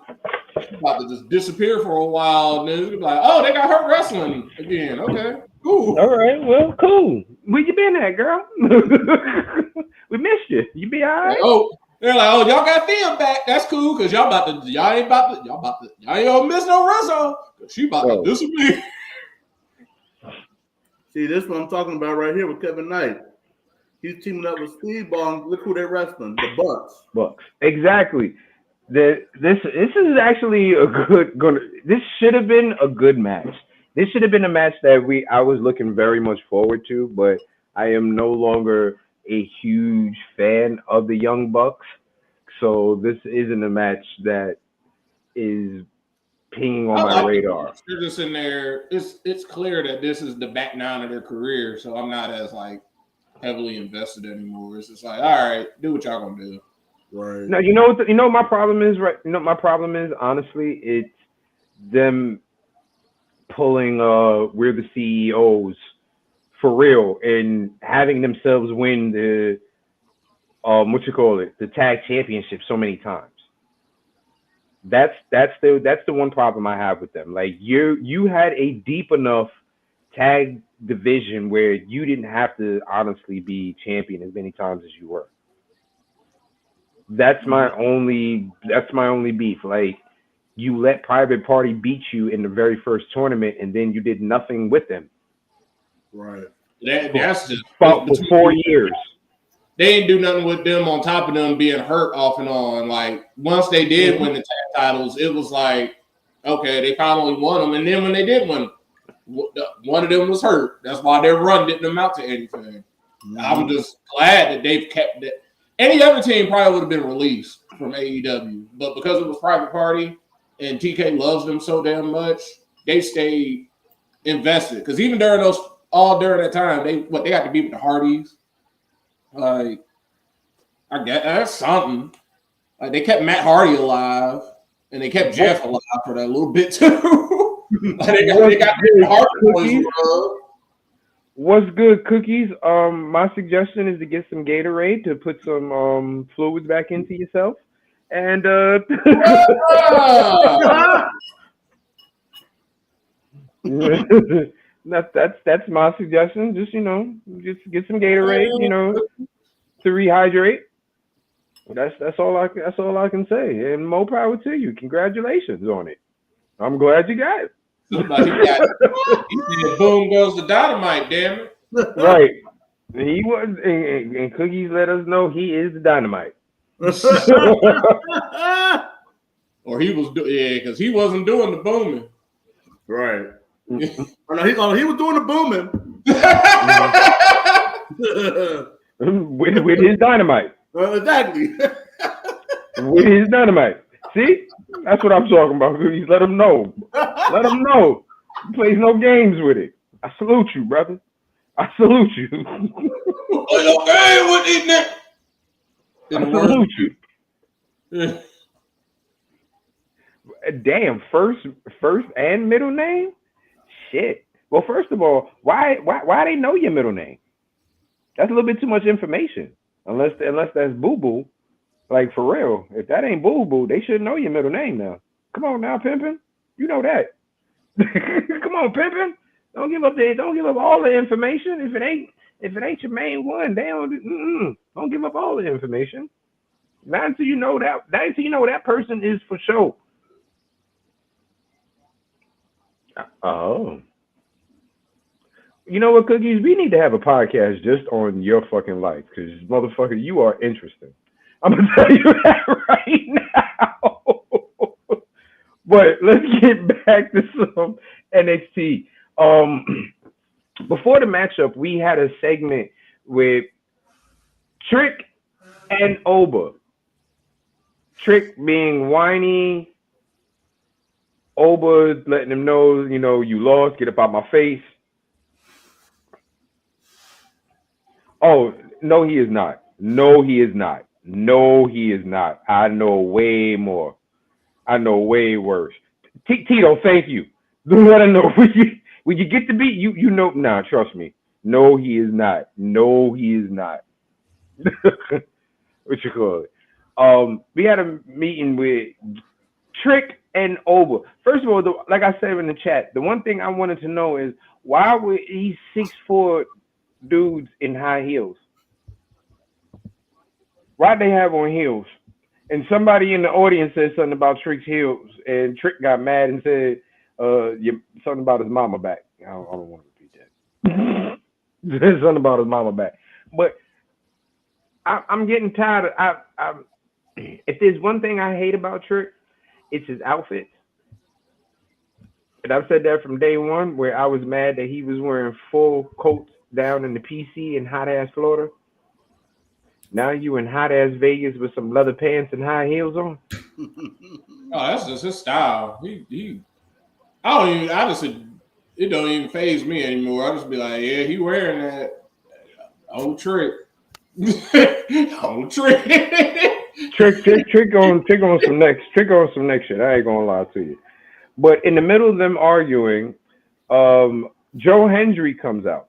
[SPEAKER 3] just disappear for a while. And then be like, oh, they got her wrestling again. Okay, cool.
[SPEAKER 1] All right, well, cool. Where you been at, girl? We missed you. You be all right?
[SPEAKER 3] Oh, they're like, oh, y'all got Thea back. That's cool because y'all ain't gonna miss no Rizzo. She about to disappear.
[SPEAKER 2] See, this one I'm talking about right here with Kevin Knight. He's teaming up with Speedball, and look who they're wrestling, the Bucks.
[SPEAKER 1] Bucks. Exactly. This is actually this should have been a good match. This should have been a match that I was looking very much forward to, but I am no longer a huge fan of the Young Bucks. So this isn't a match that is pinging on my radar.
[SPEAKER 3] They're just in there. It's clear that this is the back nine of their career, so I'm not as like heavily invested anymore. It's just like, all right, do what y'all gonna do.
[SPEAKER 2] Right.
[SPEAKER 1] No, you know what my problem is, right? You know what my problem is, honestly, it's them pulling we're the CEOs for real and having themselves win the the tag championship so many times. That's the one problem I have with them. Like you had a deep enough tag division where you didn't have to honestly be champion as many times as you were. That's my only beef. Like you let Private Party beat you in the very first tournament and then you did nothing with them.
[SPEAKER 2] Right.
[SPEAKER 3] That's just
[SPEAKER 1] for 4 years.
[SPEAKER 3] They ain't do nothing with them on top of them being hurt off and on. Like once they did win the tag titles, it was like, okay, they finally won them. And then when they did win, one of them was hurt. That's why their run didn't amount to anything. I'm just glad that they've kept it. Any other team probably would have been released from AEW, but because it was Private Party and TK loves them so damn much, they stayed invested. Because even during that time, they got to be with the Hardys. Like, I guess that's something. Like they kept Matt Hardy alive, and they kept Jeff alive for that little bit too. they got the Hardy boys.
[SPEAKER 1] What's good, Cookies? My suggestion is to get some Gatorade to put some fluids back into yourself, and that's my suggestion. Just just get some Gatorade, to rehydrate. That's all I can say. And more power to you. Congratulations on it. I'm glad you got it.
[SPEAKER 3] Somebody got it. He said, "Boom goes the dynamite." Damn it!
[SPEAKER 1] Right. He was, and Cookies let us know he is the dynamite.
[SPEAKER 3] Or he was because he wasn't doing the booming.
[SPEAKER 2] Right. He was doing the booming.
[SPEAKER 1] with his dynamite.
[SPEAKER 2] Exactly.
[SPEAKER 1] With his dynamite. See? That's what I'm talking about. Cookies, let him know. Let him know. He plays no games with it. I salute you, brother. I salute you.
[SPEAKER 3] Play no game with these niggas.
[SPEAKER 1] I salute you.
[SPEAKER 3] Yeah.
[SPEAKER 1] Damn, first and middle name? Shit. Well, first of all, why they know your middle name? That's a little bit too much information. Unless that's Boo Boo. Like for real. If that ain't Boo Boo, they should know your middle name now. Come on now, pimpin'. You know that. Come on, pimpin'. Don't give up all the information. If it ain't your main one, don't give up all the information. Not until you know that person is for sure. Oh. You know what, Cookies? We need to have a podcast just on your fucking life, because motherfucker, you are interesting. I'm gonna tell you that right now. But let's get back to some NXT. Before the matchup, we had a segment with Trick and Oba. Trick being whiny, Oba letting him know, you lost, get up out my face. Oh, no, he is not. No, he is not. No, he is not. I know way more. I know way worse. Tito, thank you. Let him know. When you get the beat, you know. Nah, trust me. No, he is not. No, he is not. What you call it? We had a meeting with Trick and Oba. First of all, like I said in the chat, the one thing I wanted to know is why were these 6'4" dudes in high heels? Why'd they have on heels? And somebody in the audience said something about Trick's heels, and Trick got mad and said something about his mama back. I don't want to repeat that. There's something about his mama back. But I'm getting tired of. If there's one thing I hate about Trick, it's his outfits. And I've said that from day one, where I was mad that he was wearing full coats down in the PC in hot ass Florida. Now you in hot ass Vegas with some leather pants and high heels on.
[SPEAKER 3] Oh, that's just his style. It don't even faze me anymore. I just be like, yeah, he wearing that old Trick. Old Trick.
[SPEAKER 1] Trick on some next shit. I ain't gonna lie to you. But in the middle of them arguing, Joe Hendry comes out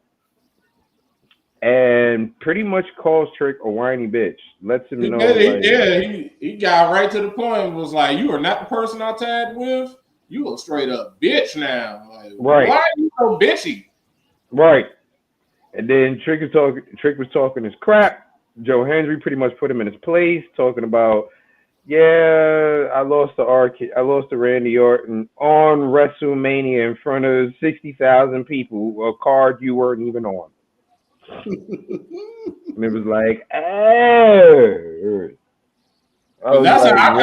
[SPEAKER 1] and pretty much calls Trick a whiny bitch. Lets him know.
[SPEAKER 3] He got right to the point and was like, "You are not the person I tagged with. You a straight up bitch now. Like,
[SPEAKER 1] right?
[SPEAKER 3] Why are you so bitchy?"
[SPEAKER 1] Right. And then Trick was talking his crap. Joe Hendry pretty much put him in his place, talking about, yeah, I lost to Randy Orton on WrestleMania in front of 60,000 people, a card you weren't even on. And it was like, oh.
[SPEAKER 3] That's how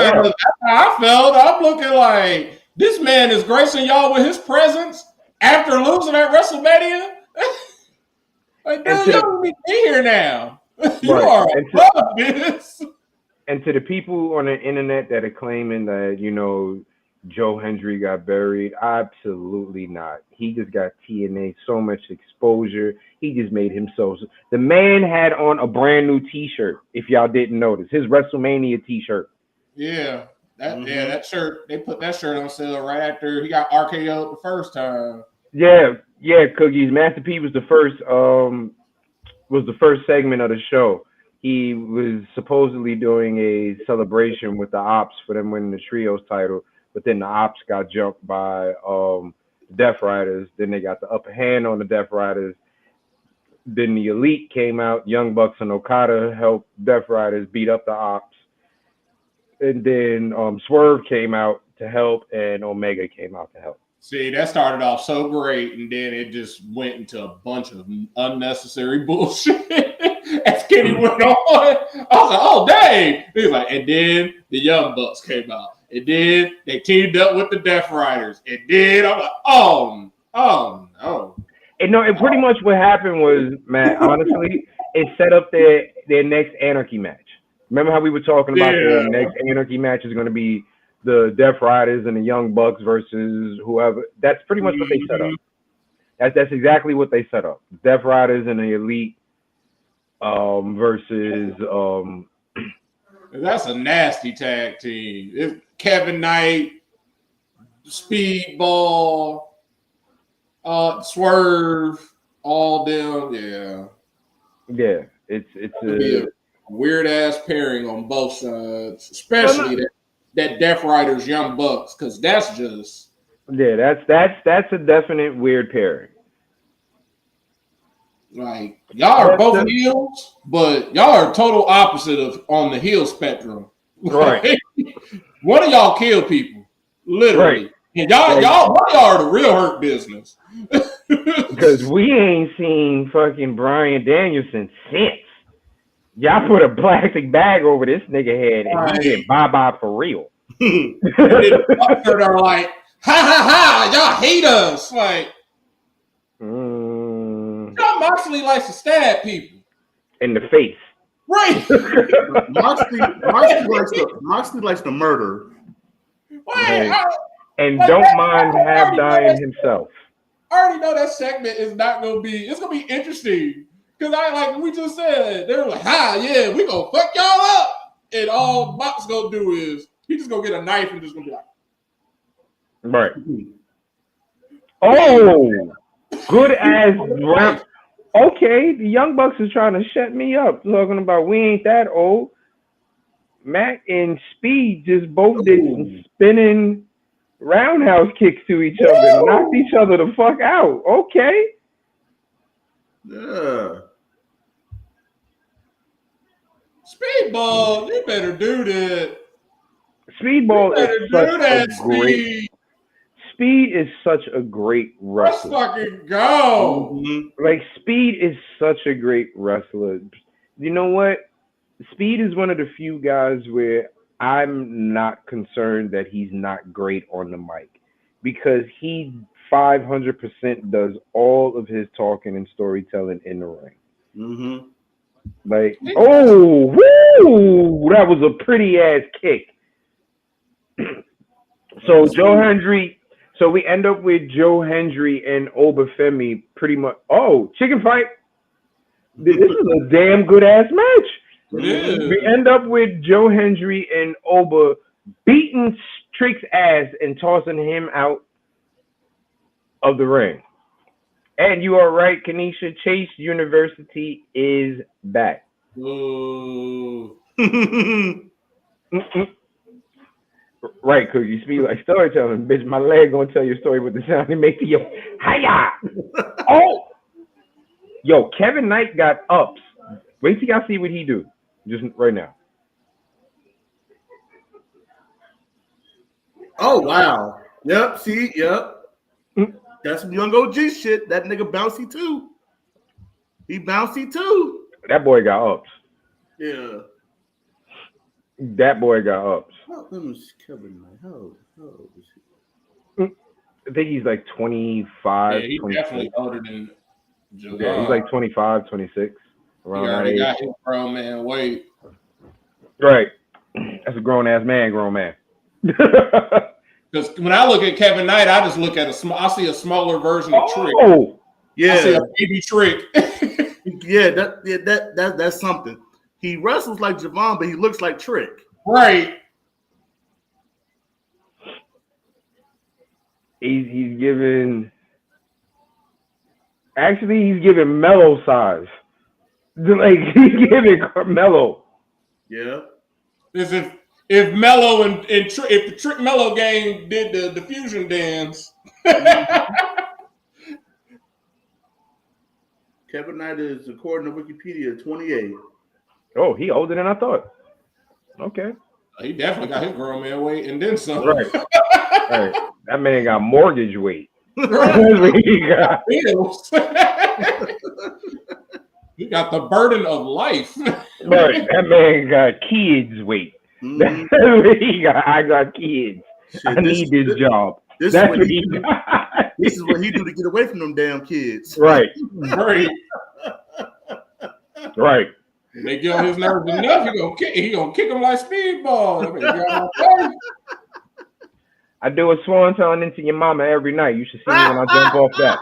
[SPEAKER 3] I felt. I'm looking like, this man is gracing y'all with his presence after losing at WrestleMania. Like, dude, you don't need to be here now. You are above this.
[SPEAKER 1] And to the people on the internet that are claiming that, Joe Hendry got buried, absolutely not. He just got TNA so much exposure. He just made himself. The man had on a brand new T-shirt, if y'all didn't notice, his WrestleMania T-shirt.
[SPEAKER 3] Yeah, that shirt. They put that shirt on sale right after he got RKO'd the first time.
[SPEAKER 1] Yeah, Cookies. Master P was the first segment of the show. He was supposedly doing a celebration with the Ops for them winning the Trios title, but then the Ops got jumped by Death Riders. Then they got the upper hand on the Death Riders. Then the Elite came out. Young Bucks and Okada helped Death Riders beat up the Ops. and then Swerve came out to help, and Omega came out to help.
[SPEAKER 3] See, that started off so great, and then it just went into a bunch of unnecessary bullshit as Kenny went on. I was like, oh, dang. He was like, and then the Young Bucks came out. And then they teamed up with the Death Riders. And then I'm like, oh no.
[SPEAKER 1] And no, and pretty much what happened was, Matt, honestly, it set up their next Anarchy match. Remember how we were talking about the next Anarchy match is going to be the Death Riders and the Young Bucks versus whoever. That's pretty much what they set up. That's exactly what they set up. Death Riders and the Elite versus
[SPEAKER 3] That's a nasty tag team. It's Kevin Knight, Speedball, Swerve, all them.
[SPEAKER 1] Yeah, it's
[SPEAKER 3] a weird ass pairing on both sides, especially that Death Riders Young Bucks, because that's just
[SPEAKER 1] that's a definite weird pairing.
[SPEAKER 3] Like y'all are both heels, but y'all are total opposite of on the heel spectrum.
[SPEAKER 1] Right.
[SPEAKER 3] One of y'all kill people, literally. Right. And one of y'all are the real hurt business.
[SPEAKER 1] Because we ain't seen fucking Bryan Danielson since. Y'all put a plastic bag over this nigga head and he said bye-bye for real.
[SPEAKER 3] And then they're like, ha, y'all hate us. Like, John Moxley likes to stab people.
[SPEAKER 1] In the face.
[SPEAKER 3] Right.
[SPEAKER 2] Moxley likes to murder.
[SPEAKER 3] Right.
[SPEAKER 1] And don't mind half dying himself.
[SPEAKER 3] I already know that segment is not going to be, it's going to be interesting. Because like we just said, they're like, we going to fuck y'all up. And all Mox going to do is, he just going to get a knife and just going to be like.
[SPEAKER 1] Right. Oh, good as round. Okay, the Young Bucks is trying to shut me up, talking about we ain't that old. Mac and Speed just both did some spinning roundhouse kicks to each other and knocked each other the fuck out. Okay.
[SPEAKER 2] Yeah.
[SPEAKER 3] Speedball, you better do that.
[SPEAKER 1] Speedball
[SPEAKER 3] is such a
[SPEAKER 1] great. Speed is such a great wrestler.
[SPEAKER 3] Let's fucking go.
[SPEAKER 1] Mm-hmm. Like, Speed is such a great wrestler. You know what? Speed is one of the few guys where I'm not concerned that he's not great on the mic, because he 500% does all of his talking and storytelling in the ring.
[SPEAKER 2] Mm-hmm.
[SPEAKER 1] Like, oh, woo, that was a pretty ass kick. So Joe Hendry. So we end up with Joe Hendry and Obafemi pretty much. Oh, chicken fight. This is a damn good ass match. We end up with Joe Hendry and Oba beating Trick's ass and tossing him out of the ring. And you are right, Kanisha. Chase University is back.
[SPEAKER 3] Ooh.
[SPEAKER 1] Right, because you speak like storytelling. Bitch, my leg gonna tell your story with the sound it makes you. Hiya! Oh! Yo, Kevin Knight got ups. Wait till y'all see what he do. Just right now.
[SPEAKER 2] Oh, wow. Yep, see, yep. That's some young OG shit. That nigga bouncy too. He bouncy too.
[SPEAKER 1] That boy got ups.
[SPEAKER 2] Yeah.
[SPEAKER 1] That boy got ups.
[SPEAKER 2] How old is Kevin Knight? How old is
[SPEAKER 1] he? I think he's like 25.
[SPEAKER 3] Yeah, he's 26. Definitely older than Joe.
[SPEAKER 1] Yeah, he's like 25, 26.
[SPEAKER 3] Around he already got his grown man weight.
[SPEAKER 1] Right. That's a grown man.
[SPEAKER 3] Because when I look at Kevin Knight, I just look at I see a smaller version of Trick.
[SPEAKER 1] Oh,
[SPEAKER 3] yeah. I see a baby Trick.
[SPEAKER 2] Yeah, that's something. He wrestles like Javon, but he looks like Trick.
[SPEAKER 3] Right.
[SPEAKER 1] He's giving. Actually, he's giving Mellow size. Like, he's giving Carmelo.
[SPEAKER 2] Yeah.
[SPEAKER 3] As if Mello and if the Trick Mello gang did the fusion dance.
[SPEAKER 2] Kevin Knight is, according to Wikipedia, 28.
[SPEAKER 1] Oh, he older than I thought. Okay.
[SPEAKER 3] He definitely got his grown man weight and then some.
[SPEAKER 1] Right. Right. That man got mortgage weight.
[SPEAKER 3] He
[SPEAKER 1] got
[SPEAKER 3] bills. He got the burden of life.
[SPEAKER 1] Right. That man got kids weight. I got kids. Shit, I need this job. That's what he got.
[SPEAKER 2] This is what he do to get away from them damn kids.
[SPEAKER 1] Right.
[SPEAKER 3] Right.
[SPEAKER 1] Right.
[SPEAKER 3] If they get on his nerves enough, he gonna kick him like speedball.
[SPEAKER 1] I do a swanton into your mama every night. You should see me when I jump off that.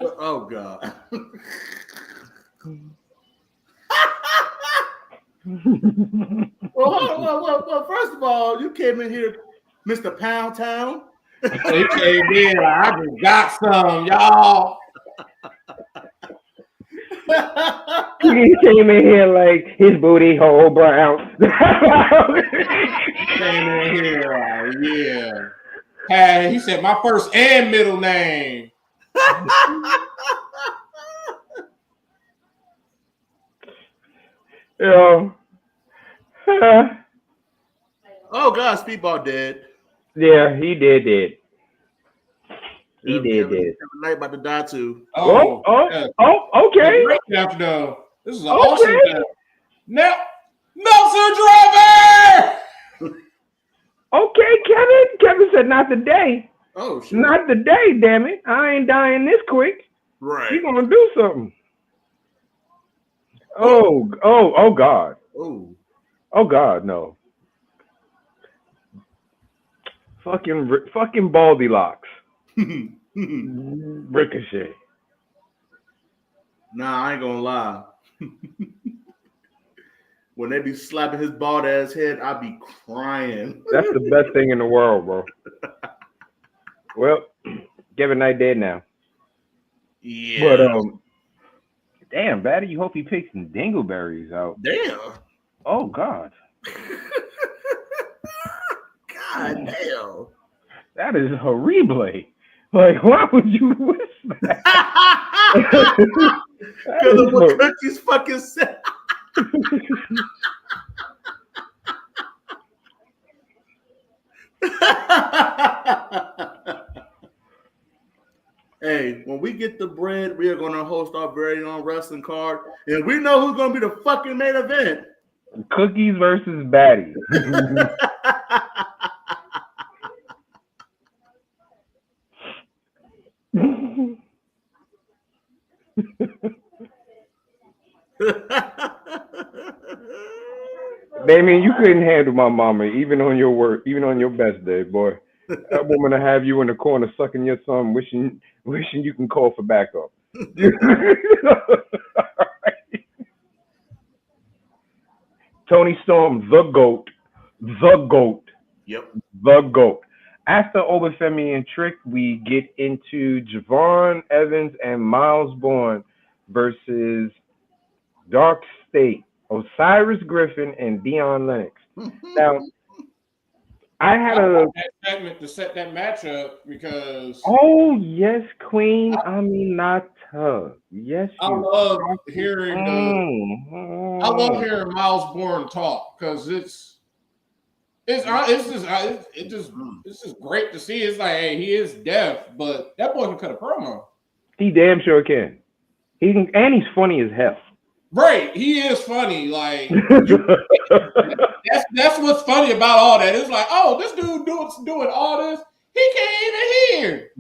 [SPEAKER 2] Oh God. Well, first of all, you came in here, Mr. Pound Town.
[SPEAKER 3] He came in. I just got some, y'all.
[SPEAKER 1] He came in here like his booty hole brown.
[SPEAKER 3] Came in here, yeah. Hey, he said my first and middle name.
[SPEAKER 1] Yo.
[SPEAKER 2] Oh God, Speedball dead.
[SPEAKER 1] Yeah, he did. He did.
[SPEAKER 2] Kevin Knight about to die too.
[SPEAKER 1] Oh, okay.
[SPEAKER 3] This is an awesome death. Now, Meltzer driver.
[SPEAKER 1] Okay, Kevin. Kevin said, "Not today."
[SPEAKER 2] Oh shit.
[SPEAKER 1] Not today, damn it! I ain't dying this quick.
[SPEAKER 2] Right.
[SPEAKER 1] You gonna do something? Oh God. Oh God, no. Fucking baldy locks. Ricochet.
[SPEAKER 2] Nah, I ain't gonna lie. When they be slapping his bald ass head, I be crying.
[SPEAKER 1] That's the best thing in the world, bro. Well, Kevin Knight dead now.
[SPEAKER 2] Yeah.
[SPEAKER 1] But damn, Batty, you hope he picks some dingleberries out.
[SPEAKER 2] Damn.
[SPEAKER 1] Oh God.
[SPEAKER 2] God damn.
[SPEAKER 1] That is horrible. Like, why would you wish that?
[SPEAKER 2] Because of what Cookie's fucking said. Hey, when we get the bread, we are going to host our very own wrestling card, and we know who's going to be the fucking main event.
[SPEAKER 1] Cookies versus Batty. Damien, you couldn't handle my mama, even on your work, even on your best day, boy. That woman to have you in the corner sucking your thumb, wishing you can call for backup. Tony Storm, the GOAT. Yep. The GOAT. After Obafemi and Trick, we get into Javon Evans and Miles Bourne versus Dark State, Osiris Griffin, and Dion Lennox. Now, I had a
[SPEAKER 3] segment to set that match up because
[SPEAKER 1] yes, Queen Aminata. Yes,
[SPEAKER 3] I love hearing Miles Bourne talk because it's just great to see. It's like, hey, he is deaf, but that boy can cut a promo.
[SPEAKER 1] He damn sure can. He can, and he's funny as hell.
[SPEAKER 3] Right, he is funny. Like that's what's funny about all that. It's like, oh, this dude doing all this, he can't even hear.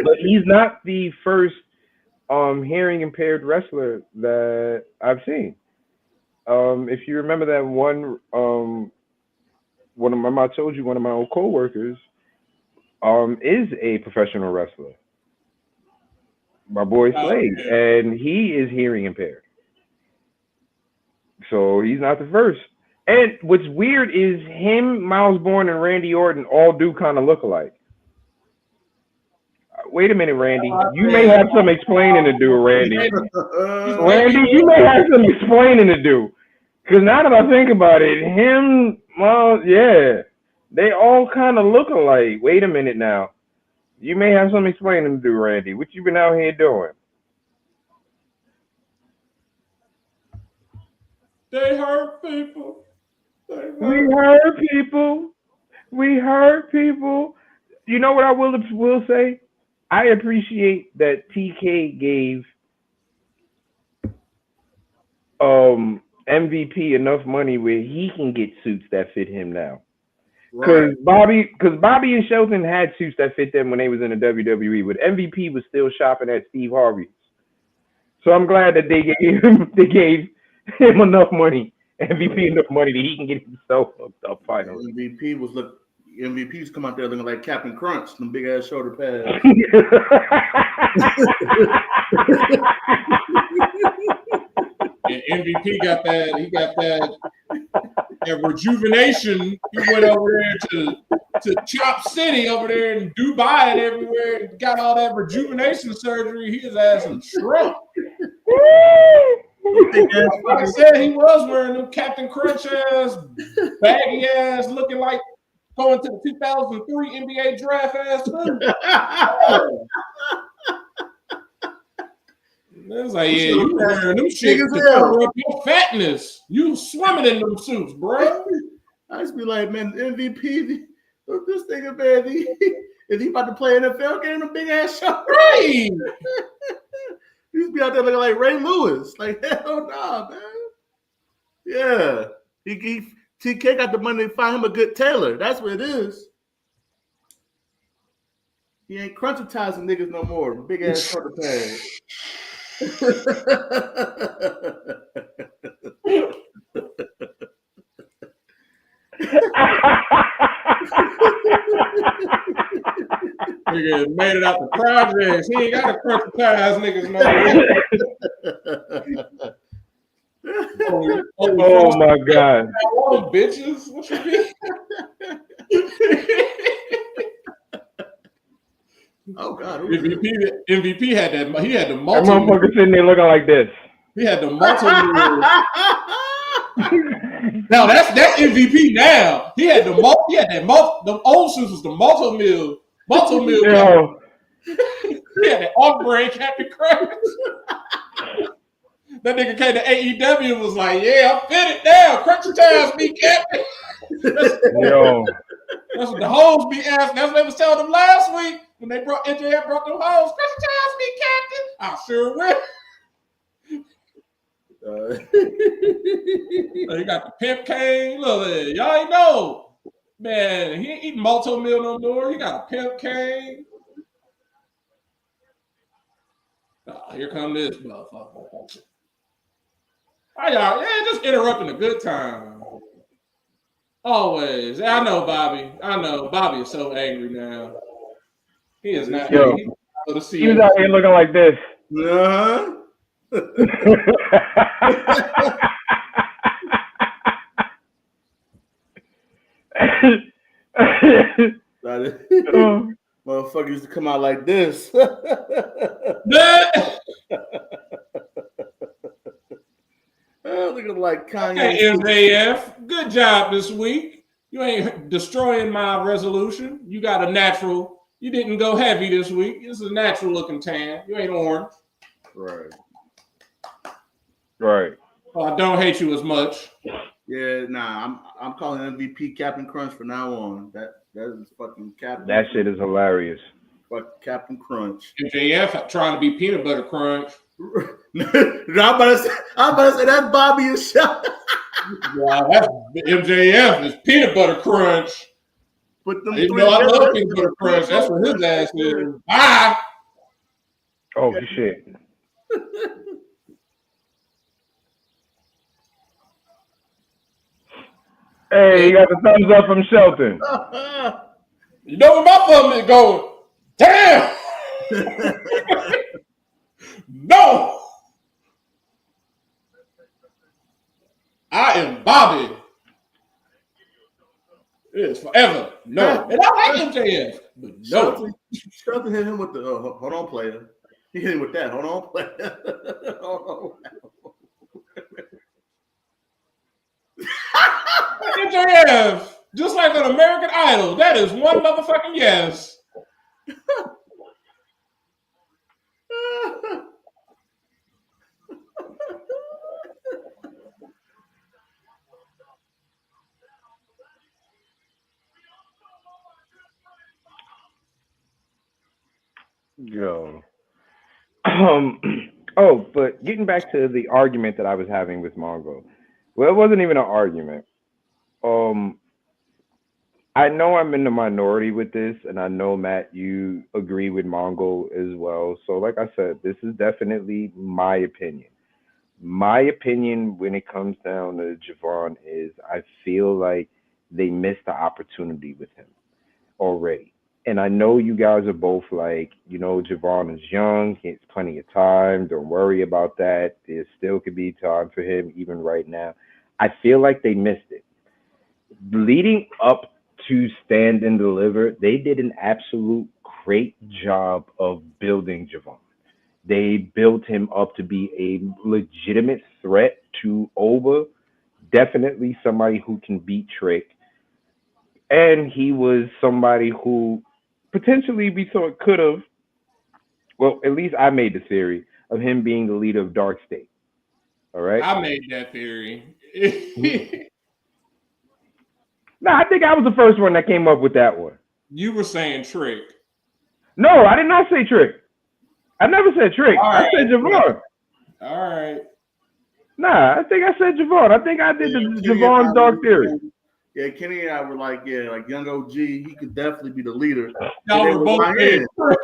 [SPEAKER 1] But he's not the first hearing impaired wrestler that I've seen. If you remember that one of my old coworkers is a professional wrestler. My boy Slade, and he is hearing impaired. So he's not the first. And what's weird is him, Miles Bourne, and Randy Orton all do kind of look alike. Wait a minute, Randy. You may have some explaining to do, Randy. Randy, you may have some explaining to do. Because now that I think about it, him, Miles, yeah, they all kind of look alike. Wait a minute now. You may have some explaining to do, Randy. What you been out here doing?
[SPEAKER 3] They hurt people.
[SPEAKER 1] We hurt people. We hurt people. You know what I will say? I appreciate that TK gave MVP enough money where he can get suits that fit him now. Because Bobby and Shelton had suits that fit them when they was in the WWE, but MVP was still shopping at Steve Harvey's. So I'm glad that they gave him enough money, MVP enough money that he can get himself up finally.
[SPEAKER 2] MVP's come out there looking like Captain Crunch, them big ass shoulder pads.
[SPEAKER 3] And MVP got that. He got that rejuvenation. He went over there to Chop City over there in Dubai and everywhere. And got all that rejuvenation surgery. His ass was shrunk. Like I said, he was wearing them Captain Crunch ass, baggy ass, looking like going to the 2003 NBA draft ass too. It was like, yeah, you wearing them shit to cover up your fatness. You swimming in them suits, bro.
[SPEAKER 2] I just be like, man, MVP, this nigga, man, is he about to play NFL game? A big ass shot,
[SPEAKER 3] right?
[SPEAKER 2] He used to be out there looking like Ray Lewis. Like, hell nah, man. Yeah, TK got the money to find him a good tailor. That's what it is. He ain't crunchitizing niggas no more. Big ass shoulder pad.
[SPEAKER 3] Nigga made it out the projects. He ain't got to crunchitize niggas no more.
[SPEAKER 1] Oh my god.
[SPEAKER 3] All bitches. What you mean?
[SPEAKER 2] Oh god.
[SPEAKER 3] MVP had that. He had the
[SPEAKER 1] multi. That motherfucker sitting there looking like this.
[SPEAKER 3] He had the multi. Now that's MVP. Now he had the the old suits was the multi-mill.
[SPEAKER 1] Yo.
[SPEAKER 3] He had that off-brand Captain Crunch. That nigga came to AEW and was like, "Yeah, I'm fitted now. Crunchitize me, Captain."
[SPEAKER 1] Yo.
[SPEAKER 3] That's what the hoes be asking. That's what they was telling them last week when they brought NJF brought them hoes. Crunchitize me, Captain. I sure will. You got the pimp cane. Look, y'all ain't know. Man, he ain't eating multi-meal no more. He got a pimp cane. Oh, here come this motherfucker. Hi, y'all. Yeah, just interrupting a good time. Always. I know, Bobby. I know. Bobby is so angry now. He is not.
[SPEAKER 1] Yo, he was out here looking like this.
[SPEAKER 2] Motherfucker used to come out like this. Looking like Kanye.
[SPEAKER 3] Hey, MJF, good job this week. You ain't destroying my resolution. You got a natural. You didn't go heavy this week. This is a natural looking tan. You ain't orange.
[SPEAKER 2] Right.
[SPEAKER 3] Oh, I don't hate you as much.
[SPEAKER 2] Yeah, nah. I'm calling MVP Captain Crunch from now on. That is fucking Captain.
[SPEAKER 1] That shit is hilarious.
[SPEAKER 2] Fuck Captain Crunch.
[SPEAKER 3] MJF trying to be peanut butter crunch.
[SPEAKER 2] I'm about to say that's Bobby and shot.
[SPEAKER 3] Wow, that's MJF is peanut butter crunch.
[SPEAKER 2] But
[SPEAKER 3] I love peanut butter crunch. That's what his ass is. Bye.
[SPEAKER 1] Oh shit. Hey, you got the thumbs up from Shelton.
[SPEAKER 3] You know where my thumb is going? Damn! No! I am Bobby. It is forever. No. And I like MJF, but no.
[SPEAKER 2] Shelton hit him with the hold on, player. He hit him with that. Hold on, player. Hold on.
[SPEAKER 3] MJF, just like an American Idol, that is one motherfucking yes.
[SPEAKER 1] Yo. Oh, but getting back to the argument that I was having with Mongo. Well, it wasn't even an argument. Um, I know I'm in the minority with this, and I know Matt, you agree with Mongo as well. So, like I said, this is definitely my opinion. My opinion when it comes down to Javon is I feel like they missed the opportunity with him already. And I know you guys are both like, Javon is young, he has plenty of time. Don't worry about that. There still could be time for him even right now. I feel like they missed it. Leading up to Stand and Deliver, they did an absolute great job of building Javon. They built him up to be a legitimate threat to Oba, definitely somebody who can beat Trick, and he was somebody who potentially we thought could have. Well, at least I made the theory of him being the leader of Dark State. All right.
[SPEAKER 3] I made that theory.
[SPEAKER 1] No, I think I was the first one that came up with that one.
[SPEAKER 3] You were saying Trick.
[SPEAKER 1] No, I did not say Trick. I never said Trick. I said Javon.
[SPEAKER 3] All right.
[SPEAKER 1] Nah, I think I said Javon. I think I did the Javon Dark theory.
[SPEAKER 2] Yeah, Kenny and I were like, like young OG, he could definitely be the leader.
[SPEAKER 3] Y'all were both saying
[SPEAKER 2] Trick.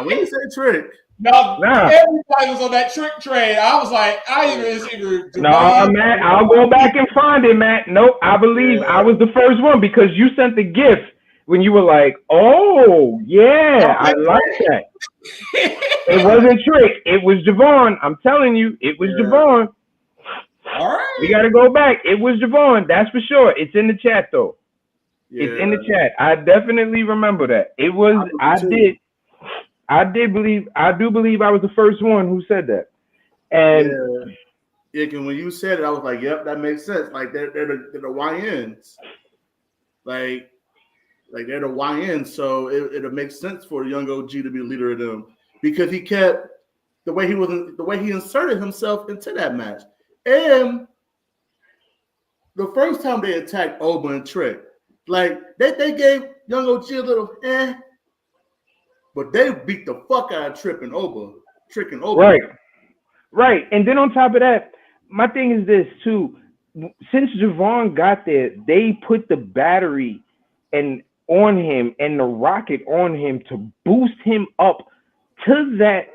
[SPEAKER 2] We didn't say Trick.
[SPEAKER 3] No, everybody was on that Trick train. I was like, I even see.
[SPEAKER 1] No, Matt, I'll go back and find it, Matt. Nope, I believe I was the first one because you sent the gift when you were like, oh, yeah, I like that. It wasn't Trick. It was Javon. I'm telling you, it was Javon.
[SPEAKER 3] All right.
[SPEAKER 1] We got to go back. It was Javon. That's for sure. It's in the chat, though. Yeah. It's in the chat. I definitely remember that. It was, I do believe I was the first one who said that. And
[SPEAKER 2] and when you said it, I was like, yep, that makes sense. Like they're the YNs. Like they're the YNs, so it'll make sense for the young OG to be the leader of them because he kept the way he inserted himself into that match. And the first time they attacked Oba and Trick, like they gave young OG a little but they beat the fuck out of Trick and Oba.
[SPEAKER 1] Right. And then on top of that, my thing is this too. Since Javon got there, they put the battery on him and the rocket on him to boost him up to that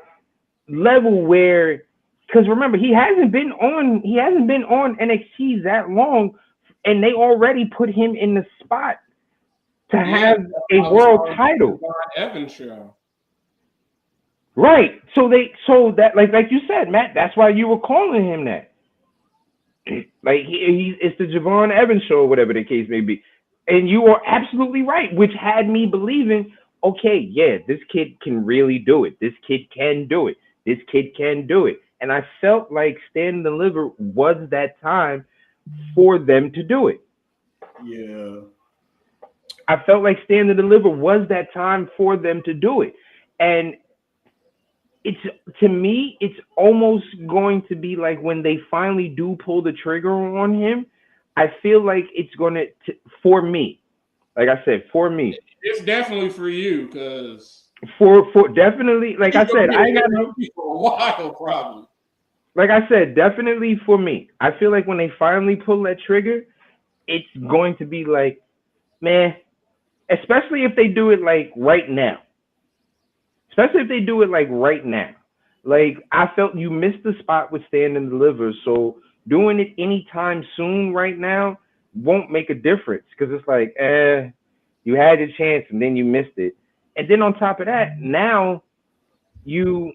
[SPEAKER 1] level where, because remember, he hasn't been on NXT that long, and they already put him in the spot to have a world title.
[SPEAKER 3] Evans show.
[SPEAKER 1] Right. So that like you said, Matt, that's why you were calling him that. Like it's the Javon Evans show or whatever the case may be. And you are absolutely right, which had me believing, okay, yeah, this kid can really do it. This kid can do it. This kid can do it. And I felt like Stand and Deliver was that time for them to do it.
[SPEAKER 2] Yeah.
[SPEAKER 1] I felt like Stand and Deliver was that time for them to do it. And to me, it's almost going to be like when they finally do pull the trigger on him, I feel like it's going to, for me, like I said, for me.
[SPEAKER 3] It's definitely for you, because.
[SPEAKER 1] For definitely, like I said, I got no
[SPEAKER 3] for a while, probably.
[SPEAKER 1] Like I said, definitely for me. I feel like when they finally pull that trigger, it's going to be like, man, especially if they do it like right now. Like, I felt you missed the spot with Stand and Deliver, so doing it anytime soon right now won't make a difference because it's like, you had your chance and then you missed it. And then on top of that, now you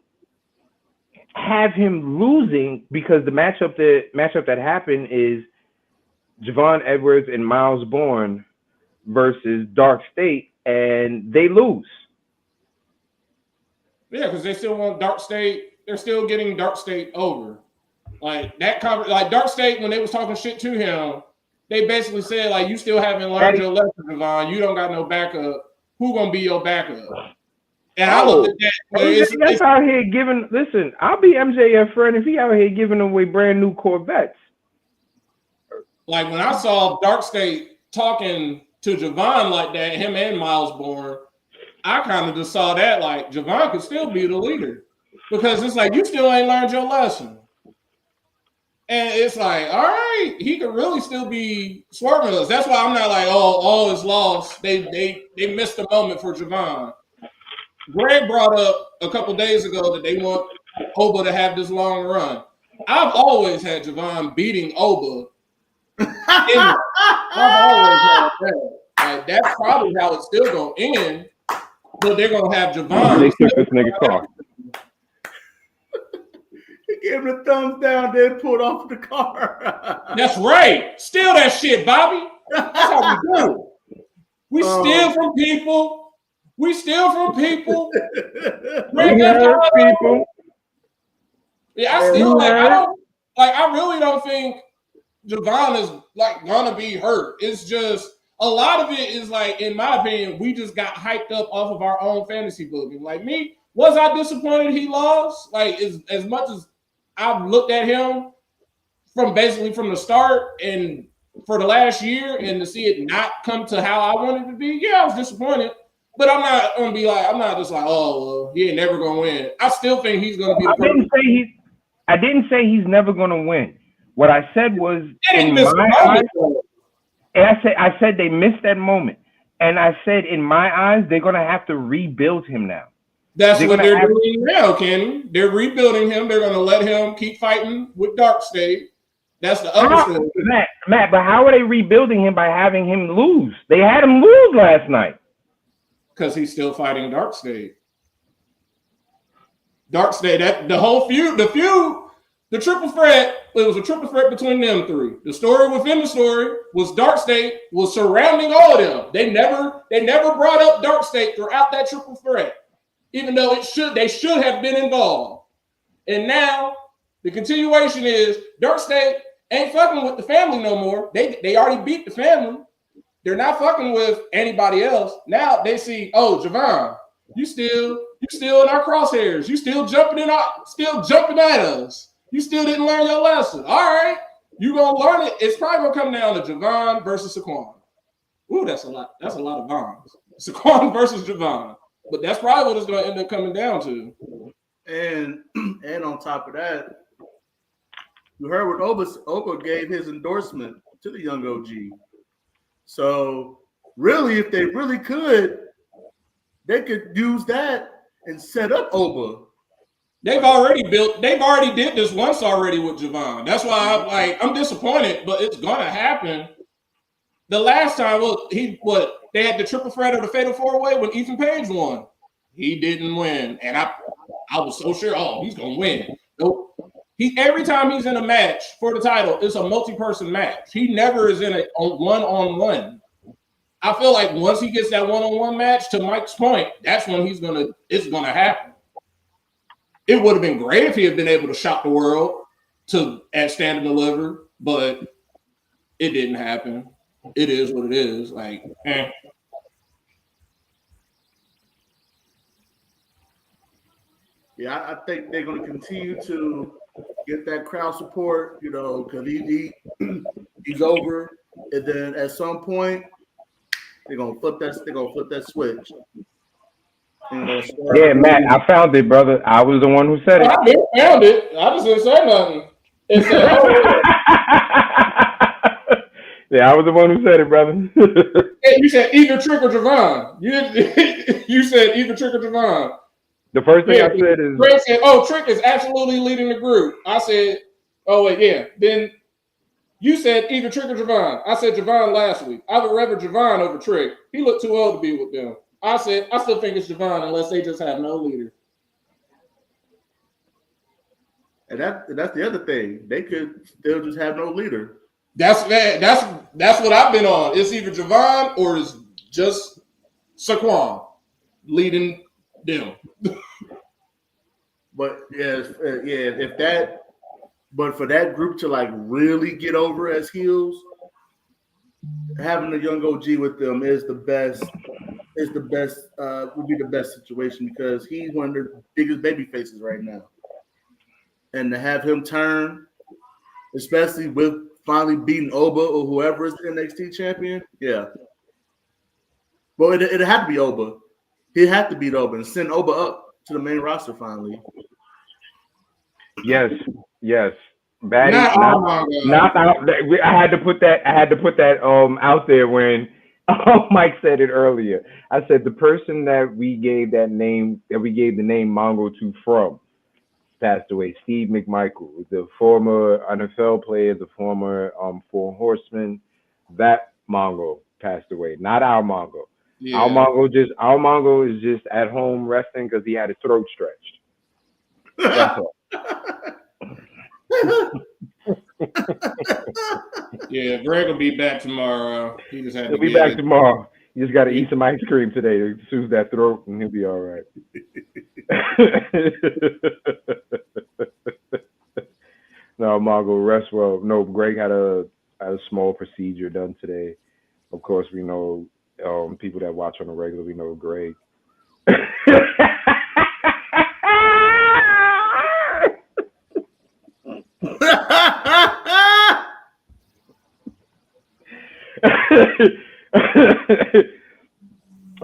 [SPEAKER 1] have him losing because the matchup that happened is Javon Edwards and Miles Bourne versus Dark State, and they lose.
[SPEAKER 3] Yeah, because they still want Dark State. They're still getting Dark State over. Like that, like Dark State, when they was talking shit to him, they basically said like, you still haven't learned your lesson, Javon. You don't got no backup. Who gonna be your backup? And I looked at that.
[SPEAKER 1] That's out here giving. Listen, I'll be MJF friend if he out here giving away brand new Corvettes.
[SPEAKER 3] Like when I saw Dark State talking to Javon like that, him and Miles Bourne, I kind of just saw that like Javon could still be the leader because it's like you still ain't learned your lesson. And it's like, all right, he could really still be swerving us. That's why I'm not like, all is lost. They missed the moment for Javon. Greg brought up a couple days ago that they want Oba to have this long run. I've always had Javon beating Oba. I've always had that. Like, that's probably how it's still going to end. But they're going to have Javon.
[SPEAKER 1] They took this nigga car.
[SPEAKER 2] He gave him the thumbs down, then pulled off the car.
[SPEAKER 3] That's right. Steal that shit, Bobby. That's how we do. We steal from people. We steal from people.
[SPEAKER 1] People.
[SPEAKER 3] Yeah, I still I really don't think Javon is like gonna be hurt. It's just a lot of it is like, in my opinion, we just got hyped up off of our own fantasy booking. Like me, was I disappointed he lost? Like as much as I've looked at him from the start and for the last year, and to see it not come to how I wanted it to be, yeah, I was disappointed. But I'm not gonna be like, I'm not just like, oh, well, he ain't never gonna win. I still think he's gonna be.
[SPEAKER 1] I didn't say he's never gonna win. What I said was, in my eyes, I said they missed that moment, and I said in my eyes they're gonna have to rebuild him now.
[SPEAKER 3] That's what they're doing now, Kenny. They're rebuilding him. They're gonna let him keep fighting with Dark State. That's the other story.
[SPEAKER 1] Matt, but how are they rebuilding him by having him lose? They had him lose last night.
[SPEAKER 3] Because he's still fighting Dark State. Dark State, that the whole feud, the triple threat, it was a triple threat between them three. The story within the story was Dark State was surrounding all of them. They never brought up Dark State throughout that triple threat, even though they should have been involved. And now the continuation is Dark State ain't fucking with the family no more. They already beat the family. They're not fucking with anybody else. Now they see, oh, Javon, you still in our crosshairs. You still jumping at us. You still didn't learn your lesson. All right, you gonna learn it. It's probably gonna come down to Javon versus Saquon. Ooh, that's a lot. That's a lot of bombs. Saquon versus Javon. But that's probably what it's gonna end up coming down to.
[SPEAKER 2] And on top of that, you heard what Oba gave his endorsement to the young OG. So really, if they really could, they could use that and set up Oba.
[SPEAKER 3] They've already did this once already with Javon. That's why I'm disappointed, but it's gonna happen. The last time they had the triple threat of the Fatal 4-Way when Ethan Page won. He didn't win. And I was so sure, he's gonna win. Nope. Every time he's in a match for the title, it's a multi-person match. He never is in a one-on-one. I feel like once he gets that one-on-one match, to Mike's point, that's when it's gonna happen. It would have been great if he had been able to shock the world at Stand and Deliver, but it didn't happen. It is what it is.
[SPEAKER 2] Yeah, I think they're going to continue to get that crowd support, because he's over, and then at some point they're gonna flip that switch.
[SPEAKER 1] Yeah, Matt, I found it, brother. I was the one who said it.
[SPEAKER 3] I found it. I just didn't say nothing.
[SPEAKER 1] Yeah, I was the one who said it, brother.
[SPEAKER 3] Hey, you said either Trick or Javon. You said either Trick or Javon.
[SPEAKER 1] The first thing I said is...
[SPEAKER 3] Greg said, Trick is absolutely leading the group. I said, wait, yeah. Then you said either Trick or Javon. I said Javon last week. I would rather Javon over Trick. He looked too old to be with them. I said, I still think it's Javon unless they just have no leader.
[SPEAKER 2] And that's the other thing. They could still just have no leader.
[SPEAKER 3] That's what I've been on. It's either Javon or it's just Saquon leading them.
[SPEAKER 2] But but for that group to really get over as heels, having a young OG with them is the best is the best. Would be the best situation because he's one of the biggest baby faces right now, and to have him turn, especially with finally beating Oba or whoever is the NXT champion, yeah. Well, it had to be Oba. He had to beat Oba and send Oba up to the main roster finally.
[SPEAKER 1] Yes, yes. Batty,
[SPEAKER 3] Not
[SPEAKER 1] out. I had to put that. Out there when Mike said it earlier. I said the person that we gave the name Mongo to from passed away. Steve McMichael, the former NFL player, the former Four Horsemen. That Mongo passed away. Not our Mongo.
[SPEAKER 3] Yeah.
[SPEAKER 1] Our Mongo is just at home resting because he had his throat stretched. That's all.
[SPEAKER 3] Yeah, Greg will be back tomorrow. He just had
[SPEAKER 1] He'll
[SPEAKER 3] to
[SPEAKER 1] be back tomorrow. You just got to eat some ice cream today to soothe that throat, and he'll be all right. No, Mongo, rest well. No, Greg had a small procedure done today. Of course, we know people that watch on the regular. We know Greg.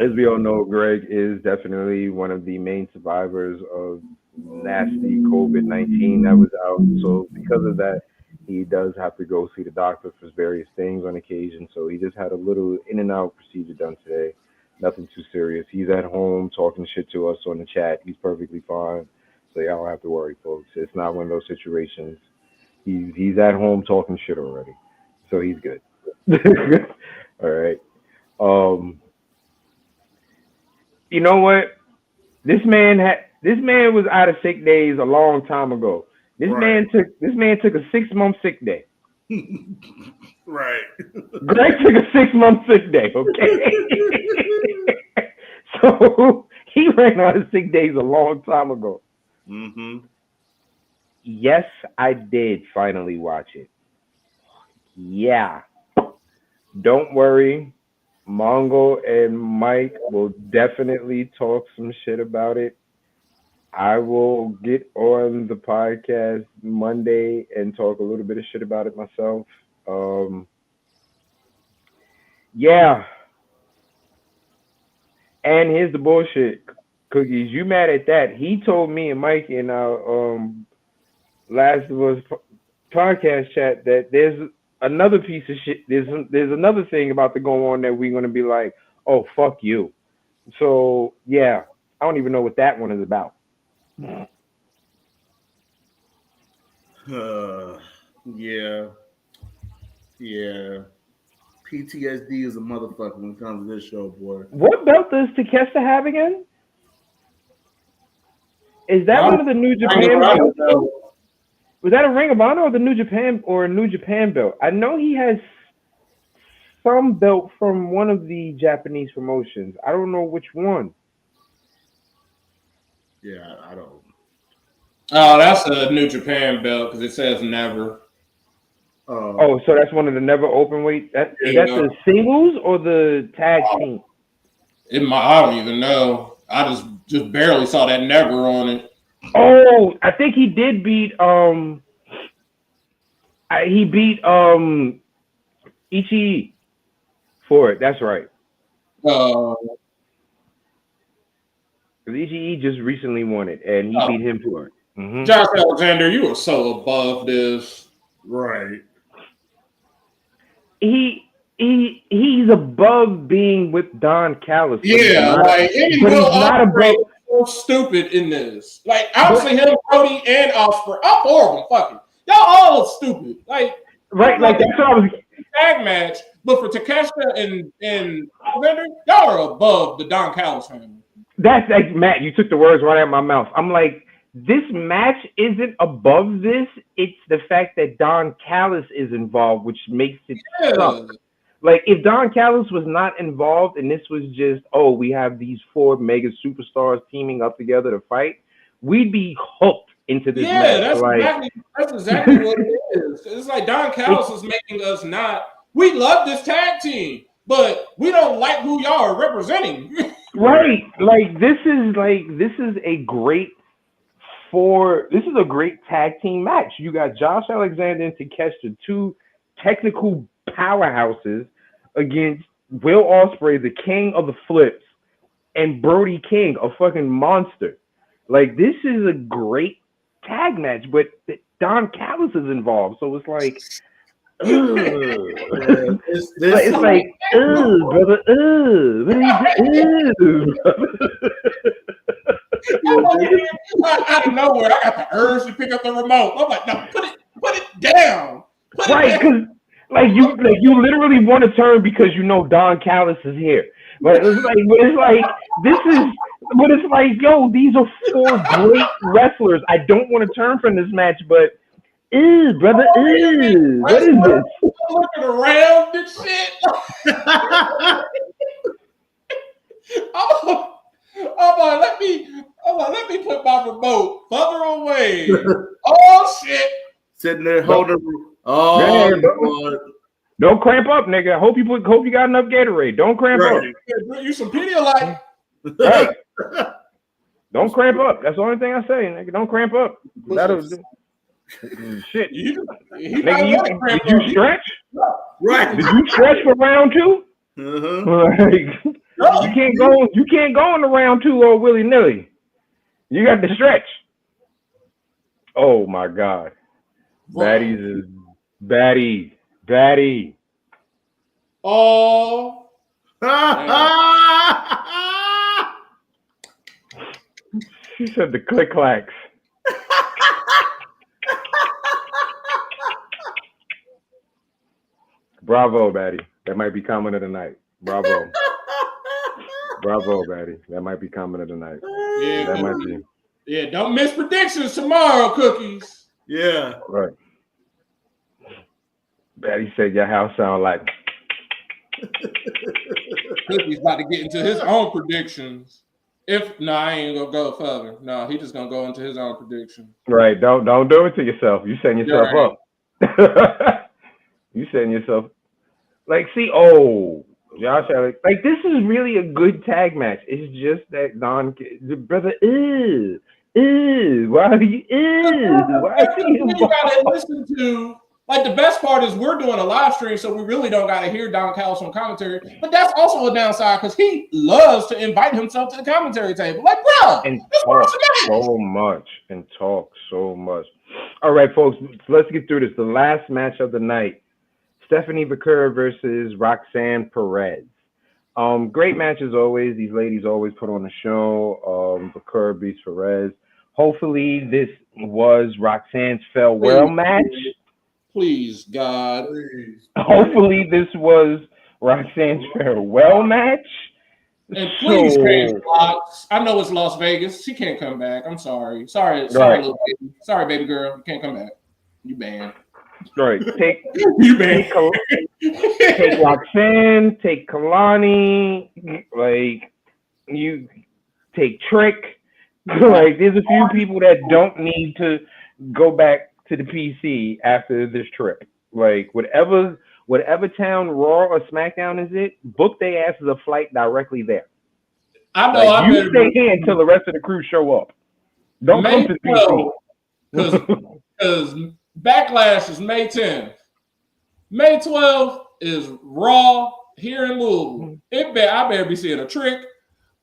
[SPEAKER 1] As we all know, Greg is definitely one of the main survivors of nasty COVID-19 that was out. So because of that, he does have to go see the doctor for various things on occasion. So he just had a little in and out procedure done today. Nothing too serious. He's at home talking shit to us on the chat. He's perfectly fine. So y'all don't have to worry, folks. It's not one of those situations. He's at home talking shit already. So he's good. All right. You know what? This man was out of sick days a long time ago. This man took a 6-month sick day.
[SPEAKER 2] Right.
[SPEAKER 1] Greg took a 6-month sick day, okay? So he ran out of sick days a long time ago.
[SPEAKER 2] Mm-hmm.
[SPEAKER 1] Yes, I did finally watch it. Yeah. Don't worry. Mongo and Mike will definitely talk some shit about it. I will get on the podcast Monday and talk a little bit of shit about it myself. Yeah. And here's the bullshit, Cookies. You mad at that? He told me and Mike in our Last of Us podcast chat that there's another piece of shit. There's another thing about to go on that we're gonna be like, oh fuck you. So yeah, I don't even know what that one is about.
[SPEAKER 2] Yeah. PTSD is a motherfucker when it comes to this show, boy.
[SPEAKER 1] What belt does Takeshita have again? Is that one of the New Japan belts? Was that a Ring of Honor or the New Japan or a New Japan belt? I know he has some belt from one of the Japanese promotions. I don't know which one.
[SPEAKER 2] Yeah, I don't.
[SPEAKER 3] Oh, that's a New Japan belt because it says never.
[SPEAKER 1] Oh, so that's one of the never open weight. Is that the singles or the tag team?
[SPEAKER 3] I don't even know. I just barely saw that never on it.
[SPEAKER 1] Oh, I think he did beat he beat Ichi for it. That's right. Because Ichi just recently won it, and he beat him for it. Mm-hmm.
[SPEAKER 3] Josh Alexander, you are so above this.
[SPEAKER 2] Right.
[SPEAKER 1] He's above being with Don Callis.
[SPEAKER 3] Yeah, like he's not above. So stupid in this. Like obviously him, Cody, and Osprey. All four of them, fucking. Y'all all are stupid. Like
[SPEAKER 1] right, like that's what I was
[SPEAKER 3] tag match. But for Takeshita and Alexander, y'all are above the Don Callis family.
[SPEAKER 1] That's like Matt. You took the words right out of my mouth. I'm like, this match isn't above this. It's the fact that Don Callis is involved, which makes it suck. Like, if Don Callis was not involved and this was just, oh, we have these 4 mega superstars teaming up together to fight, we'd be hooked into this match.
[SPEAKER 3] That's exactly what it is. It's like Don Callis is making us not. We love this tag team. but we don't like who y'all are representing.
[SPEAKER 1] Right. Like this is a great tag team match. You got Josh Alexander and Takeshita, two technical powerhouses, against Will Ospreay, the king of the flips, and Brody King, a fucking monster. Like this is a great tag match, but Don Callis is involved, so it's like, it's like, brother,
[SPEAKER 3] Out of nowhere, I got the urge to pick up the remote. I'm like, no, put it down.
[SPEAKER 1] Right, because like you literally want to turn because you know Don Callis is here. But it's like, yo, these are four great wrestlers. I don't want to turn from this match, but brother, what is this?
[SPEAKER 3] Looking around and shit. I'm like, let me put my remote further away. Oh shit!
[SPEAKER 2] Sitting there holding.
[SPEAKER 1] Don't cramp up, nigga. Hope you got enough Gatorade. Don't cramp up.
[SPEAKER 3] Bring you some Pedialyte.
[SPEAKER 1] Right. Don't cramp up. That's the only thing I say, nigga. Don't cramp up. Shit. Nigga, did you stretch?
[SPEAKER 2] Right.
[SPEAKER 1] Did you stretch for round two? Like, you can't go in the round two all willy-nilly. You got to stretch. Oh my God. Baddies is Batty.
[SPEAKER 3] Oh.
[SPEAKER 1] She said the click-clacks. Bravo, Batty. That might be comment of the night. Bravo, Batty. That might be comment of the night.
[SPEAKER 3] Yeah,
[SPEAKER 1] that might be.
[SPEAKER 3] Yeah, don't miss predictions tomorrow, Cookies.
[SPEAKER 2] Yeah.
[SPEAKER 1] Right. Batty said your house sound like.
[SPEAKER 3] Cookies about to get into his own predictions. I ain't gonna go further. No, he just gonna go into his own prediction.
[SPEAKER 1] Right. Don't do it to yourself. You setting yourself up. You setting yourself. Like, see, Josh Alex. Like, this is really a good tag match. It's just that the brother why do you
[SPEAKER 3] you gotta listen to. Like, the best part is we're doing a live stream, so we really don't got to hear Don Callis on commentary. But that's also a downside because he loves to invite himself to the commentary table. Like, bro,
[SPEAKER 1] and talk so much. All right, folks, let's get through this. The last match of the night, Stephanie Vaquer versus Roxanne Perez. Great match as always. These ladies always put on the show. Vaquer beats Perez. Hopefully, this was Roxanne's farewell match.
[SPEAKER 3] Please, God. Please.
[SPEAKER 1] Hopefully, this was Roxanne's farewell match.
[SPEAKER 3] And please, I know it's Las Vegas. She can't come back. I'm sorry. Sorry, little baby. Sorry, baby girl. You can't come back. You banned.
[SPEAKER 1] Right. Take Roxanne. Take Kalani. Like, you take Trick. Like, there's a few people that don't need to go back to the PC after this trip. Like, whatever town Raw or SmackDown is book their asses a flight directly there.
[SPEAKER 3] I know.
[SPEAKER 1] Like, you stay here until the rest of the crew show up. Don't come to the PC.
[SPEAKER 3] Because Backlash is May 10th. May 12th is Raw here in Louisville. I better be seeing a Trick,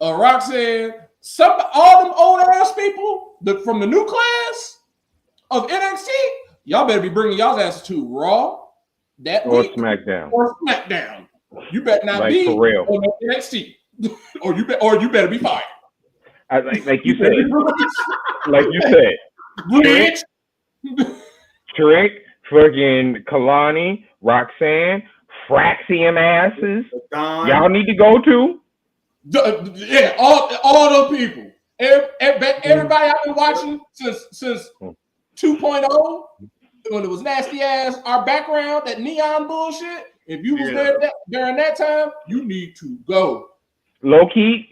[SPEAKER 3] a Roxanne, all them old ass people from the new class of NXT. Y'all better be bringing y'all's asses to Raw that week
[SPEAKER 1] SmackDown.
[SPEAKER 3] Or SmackDown. You better not be
[SPEAKER 1] for real
[SPEAKER 3] on NXT, or you better be fired.
[SPEAKER 1] Like you said, Trick, friggin' Kalani, Roxanne, Fraxium asses. Y'all need to go to.
[SPEAKER 3] Yeah, all those people. Everybody I've been watching since 2.0, when it was nasty ass, our background, that neon bullshit. If you was there during that time, you need to go.
[SPEAKER 1] Low key.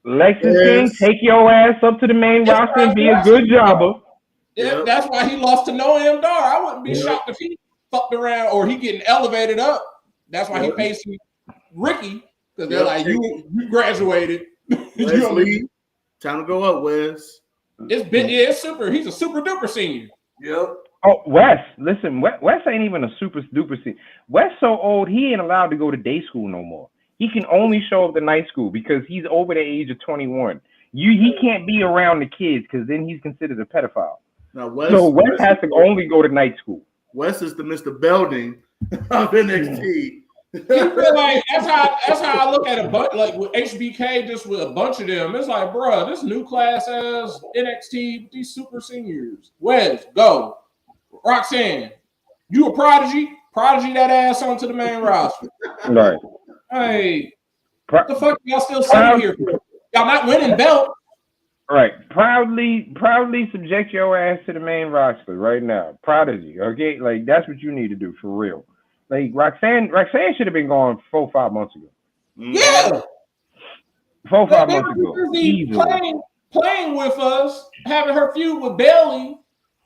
[SPEAKER 1] Lexington, take your ass up to the main roster and be a good jobber.
[SPEAKER 3] Yeah, that's why he lost to Noam Dar. I wouldn't be shocked if he fucked around or he getting elevated up That's why he facing Ricky because they're like, you graduated.
[SPEAKER 2] Wesley, time to go up, Wes.
[SPEAKER 3] It's super. He's a super duper senior.
[SPEAKER 2] Yep.
[SPEAKER 1] Oh, Wes, listen, Wes ain't even a super duper senior. Wes so old he ain't allowed to go to day school no more. He can only show up to night school because he's over the age of 21. He can't be around the kids because then he's considered a pedophile.
[SPEAKER 2] Now Wes
[SPEAKER 1] has to only go to night school.
[SPEAKER 2] Wes is the Mr. Belding of NXT.
[SPEAKER 3] Like that's how I look at it. But like with HBK, just with a bunch of them, it's like, bro, this new class as NXT, these super seniors. Wes, go. Roxanne, you a prodigy? Prodigy that ass onto the main roster.
[SPEAKER 1] Right.
[SPEAKER 3] Hey, what the fuck y'all still sitting here for? Y'all not winning belt.
[SPEAKER 1] Right. Proudly subject your ass to the main roster right now. Prodigy. Okay? Like that's what you need to do for real. Like Roxanne should have been gone 4-5 months ago.
[SPEAKER 3] Yeah.
[SPEAKER 1] 4-5 months ago.
[SPEAKER 3] Playing with us, having her feud with Bayley,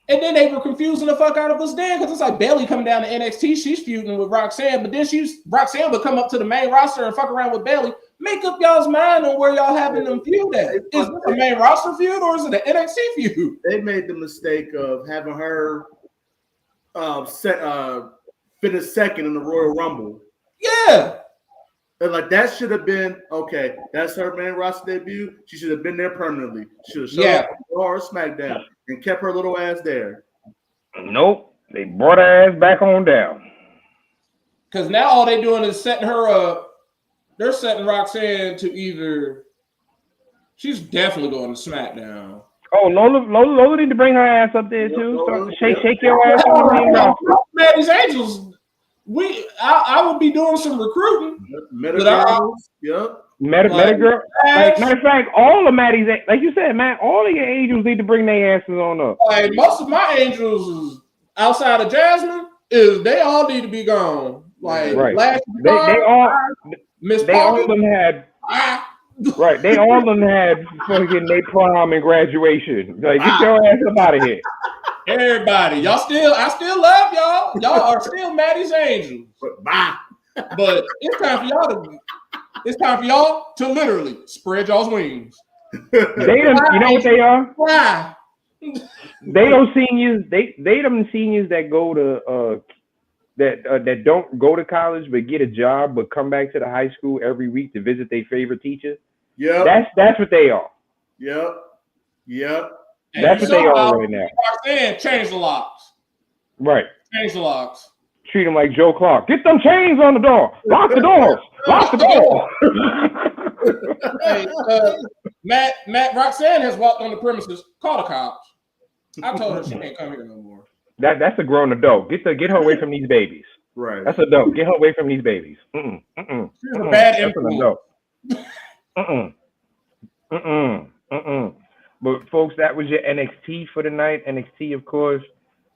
[SPEAKER 3] and then they were confusing the fuck out of us then because it's like Bayley coming down to NXT, she's feuding with Roxanne, but then Roxanne would come up to the main roster and fuck around with Bayley. Make up y'all's mind on where y'all having them feud at. Is this a main roster feud or is it an NXT feud?
[SPEAKER 2] They made the mistake of having her finish second in the Royal Rumble.
[SPEAKER 3] Yeah.
[SPEAKER 2] And like that should have been okay. That's her main roster debut. She should have been there permanently. She should have showed up on Raw or SmackDown and kept her little ass there.
[SPEAKER 1] Nope. They brought her ass back on down.
[SPEAKER 3] Because now all they're doing is setting her up. They're setting Roxanne to either. She's definitely going to SmackDown.
[SPEAKER 1] Oh, Lola need to bring her ass up there too. So shake your ass on the main roster.
[SPEAKER 3] Maddie's Angels. I would be doing some recruiting.
[SPEAKER 2] Metagirls. Yep.
[SPEAKER 1] Metagirl. Like, matter of fact, all of Maddie's, like you said, man, all of your angels need to bring their asses on up.
[SPEAKER 3] Like most of my angels outside of Jasmine they all need to be gone. Like
[SPEAKER 1] right. They all of them had right. They all of them had fucking their prom and graduation. Like get your ass up out of here.
[SPEAKER 3] Everybody, I still love y'all. Y'all are still Maddie's angels. But it's time for y'all to literally spread y'all's wings.
[SPEAKER 1] You know what they are?
[SPEAKER 3] Why?
[SPEAKER 1] They don't seniors. They them seniors that go to that don't go to college but get a job but come back to the high school every week to visit their favorite teacher.
[SPEAKER 2] Yeah,
[SPEAKER 1] that's what they are.
[SPEAKER 2] Yep.
[SPEAKER 1] That's what they are right now.
[SPEAKER 3] Saying change the locks.
[SPEAKER 1] Right.
[SPEAKER 3] Change the locks.
[SPEAKER 1] Treat them like Joe Clark. Get them chains on the door. Lock the doors. Lock the door.
[SPEAKER 3] Hey, Matt Roxanne has walked on the premises. Call the cops. I told her she can't come here no more.
[SPEAKER 1] That's a grown adult. Get her away from these babies.
[SPEAKER 2] Right.
[SPEAKER 1] That's adult. Get her away from these babies. She's
[SPEAKER 3] a bad influence.
[SPEAKER 1] But folks, that was your NXT for the night. NXT, of course,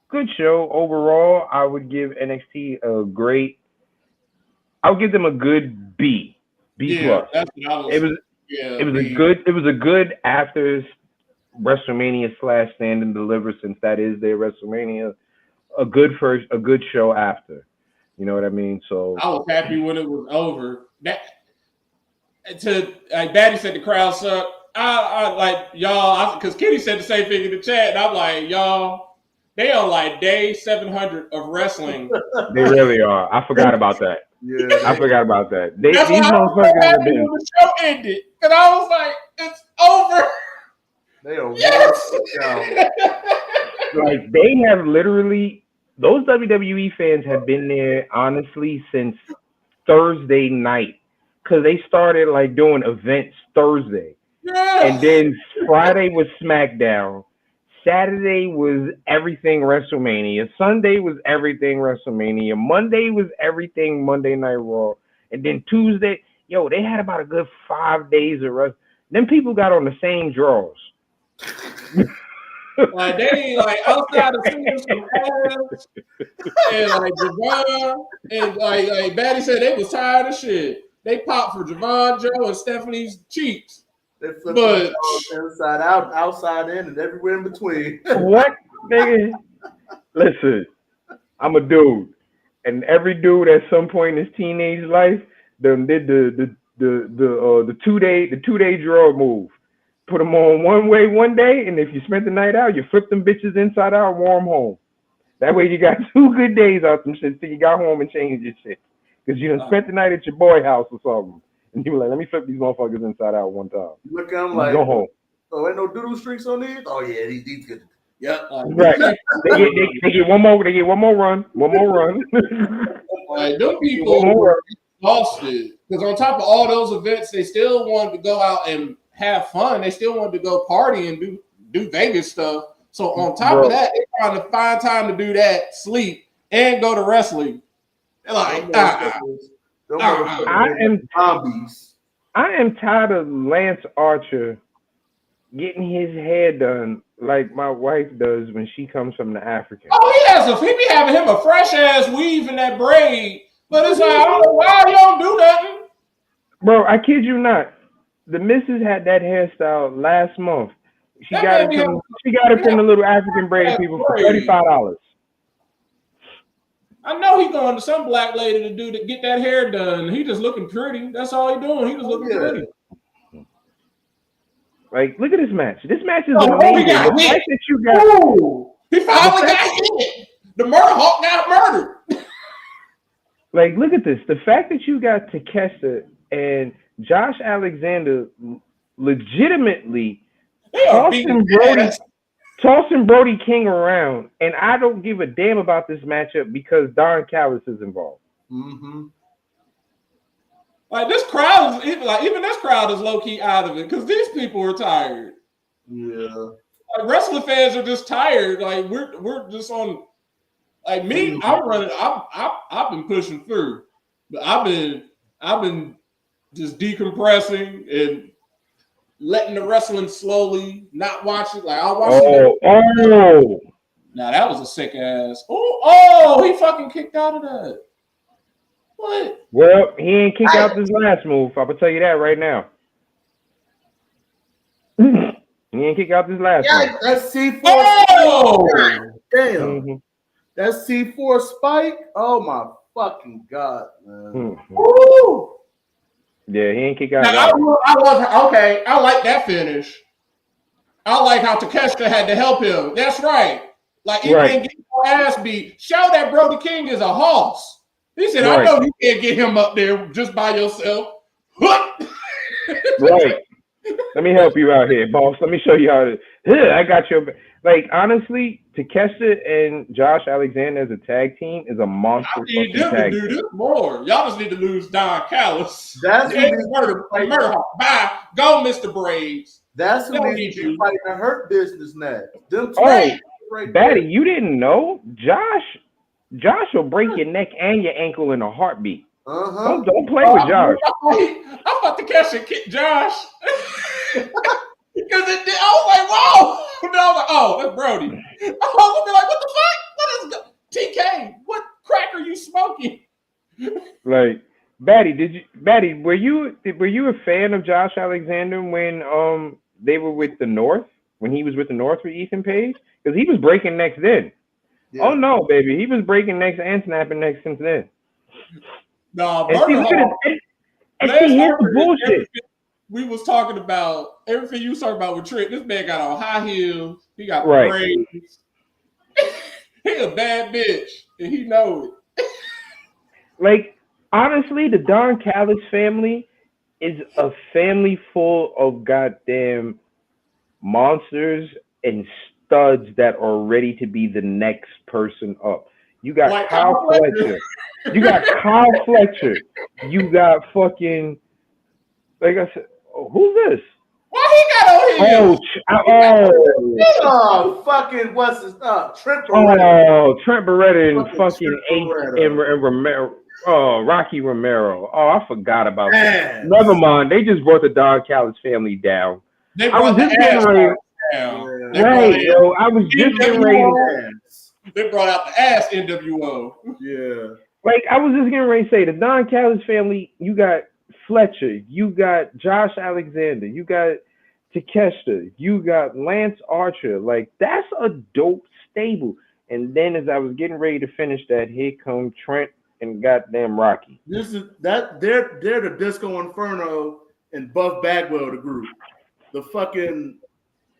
[SPEAKER 1] good show overall. I would give NXT I would give them a good B plus.
[SPEAKER 3] That's what I was.
[SPEAKER 1] It was a good after WrestleMania / Stand and Deliver, since that is their WrestleMania. A good show after. You know what I mean? So
[SPEAKER 3] I was happy when it was over. Like Daddy said, the crowd sucked. I like y'all because Kitty said the same thing in the chat, and I'm like, y'all, they on like day 700 of wrestling.
[SPEAKER 1] They really are. I forgot about that.
[SPEAKER 2] Yeah,
[SPEAKER 1] I forgot about that. These
[SPEAKER 3] motherfuckers have been. When the show ended, and I was like, it's over.
[SPEAKER 2] They are
[SPEAKER 1] like they have literally. Those WWE fans have been there honestly since Thursday night because they started like doing events Thursday.
[SPEAKER 3] Yeah.
[SPEAKER 1] And then Friday was SmackDown. Saturday was everything WrestleMania. Sunday was everything WrestleMania. Monday was everything Monday Night Raw. And then Tuesday, they had about a good 5 days of wrestling. Then people got on the same draws.
[SPEAKER 3] Like they like outside of seeing some ass and like Javon and like Batty said they was tired of shit. They popped for Javon, Joe, and Stephanie's cheeks.
[SPEAKER 2] They flipped inside out, outside in, and everywhere in between.
[SPEAKER 1] What, nigga? Listen, I'm a dude. and every dude at some point in his teenage life done did the 2 day drug move. Put them on one way one day, and if you spent the night out, you flip them bitches inside out, warm home. That way you got 2 good days out some shit till you got home and changed your shit. Because you done spent the night at your boy house or something. And you were like, let me flip these motherfuckers inside out one time.
[SPEAKER 2] Look at them like,
[SPEAKER 1] go home.
[SPEAKER 2] Oh, ain't no doodle streaks on these? Oh yeah, these good. Yep.
[SPEAKER 1] Right. They get one more. They get one more run. One more run.
[SPEAKER 3] Like, them people were exhausted because on top of all those events, they still wanted to go out and have fun. They still wanted to go party and do Vegas stuff. So on top of that, they're trying to find time to do that, sleep, and go to wrestling. They're like,
[SPEAKER 1] I am tired of Lance Archer getting his hair done like my wife does when she comes from the African.
[SPEAKER 3] Oh, he be having him a fresh ass weave in that braid, but it's like, I don't know why you don't do nothing.
[SPEAKER 1] Bro, I kid you not. The missus had that hairstyle last month. She got it from the little African braid people for $35.
[SPEAKER 3] I know he's going to some black lady to get that hair done. He just looking pretty. That's all he doing. He just looking pretty.
[SPEAKER 1] Like, look at this match. This match is amazing. The fact that you got,
[SPEAKER 3] he finally got hit. The Murder Hawk got murdered.
[SPEAKER 1] Like, look at this. The fact that you got Takeshita and Josh Alexander legitimately tossing Brody King around, and I don't give a damn about this matchup because Don Callis is involved.
[SPEAKER 2] Mm-hmm.
[SPEAKER 3] Like, this crowd is even this crowd is low key out of it because these people are tired.
[SPEAKER 2] Yeah,
[SPEAKER 3] like wrestling fans are just tired. Like we're just on. Like me, I'm running. I've been pushing through, but I've been just decompressing and letting the wrestling slowly, not watching. Like I'll watch it.
[SPEAKER 1] Oh!
[SPEAKER 3] Now that was a sick ass. Oh! He fucking kicked out of that. What?
[SPEAKER 1] Well, he ain't kicked out this last move. I can tell you that right now. He ain't kicked out this last move.
[SPEAKER 2] That's C4.
[SPEAKER 3] Oh!
[SPEAKER 2] Damn.
[SPEAKER 1] Mm-hmm.
[SPEAKER 2] That's C4 Spike. Oh my fucking god, man.
[SPEAKER 1] Mm-hmm.
[SPEAKER 3] Woo!
[SPEAKER 1] Yeah, he ain't kicked out.
[SPEAKER 3] I like that finish. I like how Takeshita had to help him. That's right. Like, he didn't get your ass beat. Show that Brody King is a hoss. He said, I know you can't get him up there just by yourself.
[SPEAKER 1] Right. Let me help you out here, boss. Let me show you how to. I got your. Like, honestly, Takeshita and Josh Alexander as a tag team is a monster.
[SPEAKER 3] I need them to do this more. Y'all just need to lose Don Callis.
[SPEAKER 2] That's
[SPEAKER 3] Murder Hawk. Bye. Go, Mr. Braves.
[SPEAKER 2] That's who needs to be fighting the Hurt Business next. Them
[SPEAKER 1] Batty, you didn't know? Josh will break your neck and your ankle in a heartbeat.
[SPEAKER 2] Uh-huh.
[SPEAKER 1] Don't play with Josh.
[SPEAKER 3] I'm about to catch and kick Josh. Because it did. I was like, whoa. No, I was like, oh, that's Brody. I was gonna be like, what the fuck? What is TK? What crack are you smoking?
[SPEAKER 1] Like, Batty, were you a fan of Josh Alexander when they were with the North? When he was with the North with Ethan Page? Because he was breaking necks then. Yeah. Oh no, baby. He was breaking necks and snapping necks since then.
[SPEAKER 3] No,
[SPEAKER 1] and here's the bullshit.
[SPEAKER 3] We was talking about everything you was talking about with Trick. This man got on high heels. He got braids. He a bad bitch, and he know it.
[SPEAKER 1] Like, honestly, the Don Callis family is a family full of goddamn monsters and studs that are ready to be the next person up. You got like Kyle Fletcher. You got Kyle Fletcher. You got fucking, like I said, who's this?
[SPEAKER 3] Why he got on
[SPEAKER 2] here? Fucking what's his Trent Beretta.
[SPEAKER 1] Trent Beretta and fucking and Romero. Oh, Rocky Romero. Oh, I forgot about that. Never mind. They just brought the Don Callis family down.
[SPEAKER 3] I was just getting ready.
[SPEAKER 1] I was just getting ready.
[SPEAKER 3] They brought out the ass NWO.
[SPEAKER 2] Yeah.
[SPEAKER 1] Like, I was just getting ready to say, the Don Callis family, you got Fletcher, you got Josh Alexander, you got Takeshita, you got Lance Archer. Like, that's a dope stable. And then as I was getting ready to finish that, here come Trent and goddamn Rocky.
[SPEAKER 2] This is that they're the Disco Inferno and Buff Bagwell the group. The fucking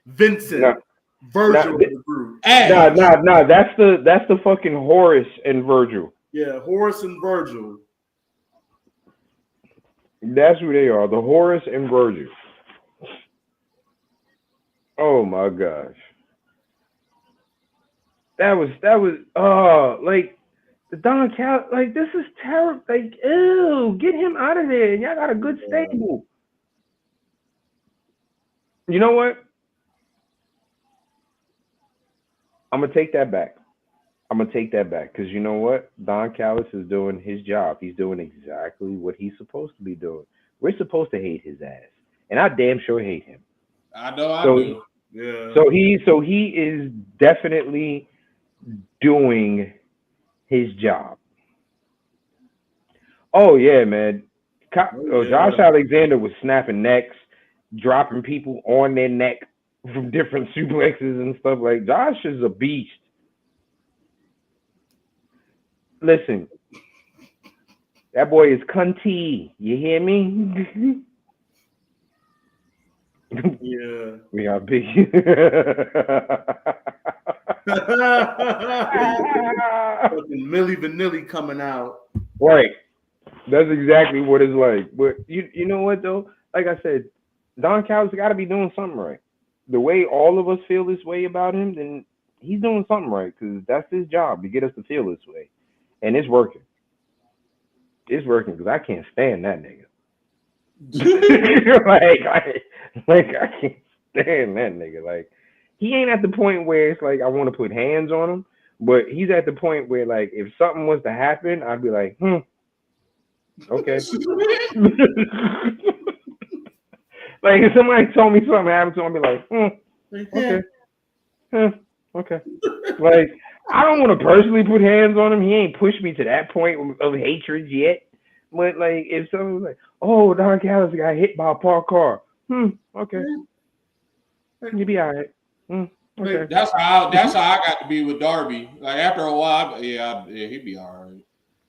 [SPEAKER 2] Vincent Virgil of the group.
[SPEAKER 3] Hey.
[SPEAKER 1] Nah. That's the fucking Horace and Virgil.
[SPEAKER 2] Yeah, Horace and Virgil.
[SPEAKER 1] That's who they are. The Horace and Virgil. Oh my gosh. That was like the Don Cal, like this is terrible. Like, ew, get him out of there. Y'all got a good stable. You know what? I'm gonna take that back. Because you know what? Don Callis is doing his job. He's doing exactly what he's supposed to be doing. We're supposed to hate his ass, and I damn sure hate him.
[SPEAKER 3] I know I do.
[SPEAKER 2] Yeah.
[SPEAKER 1] So he is definitely doing his job. Oh yeah, man. Josh Alexander was snapping necks, dropping people on their neck from different suplexes and stuff. Like, Josh is a beast. Listen, that boy is cunty. You hear me?
[SPEAKER 2] Yeah.
[SPEAKER 1] We are big.
[SPEAKER 2] Fucking Milli Vanilli coming out.
[SPEAKER 1] Right. That's exactly what it's like. But you know what though? Like I said, Don Callis got to be doing something right. The way all of us feel this way about him, then he's doing something right, because that's his job to get us to feel this way, and it's working. It's working because I can't stand that nigga. like I can't stand that nigga. Like, he ain't at the point where it's like I want to put hands on him, but he's at the point where, like, if something was to happen, I'd be like, okay. Like, if somebody told me something happened to him, I'd be like, okay. Okay. Like, I don't want to personally put hands on him. He ain't pushed me to that point of hatred yet. But, like, if someone was like, oh, Don Callis got hit by a parked car. Okay. You be all right. Okay.
[SPEAKER 3] That's how I got to be with Darby. Like, after a while, he'd be all right.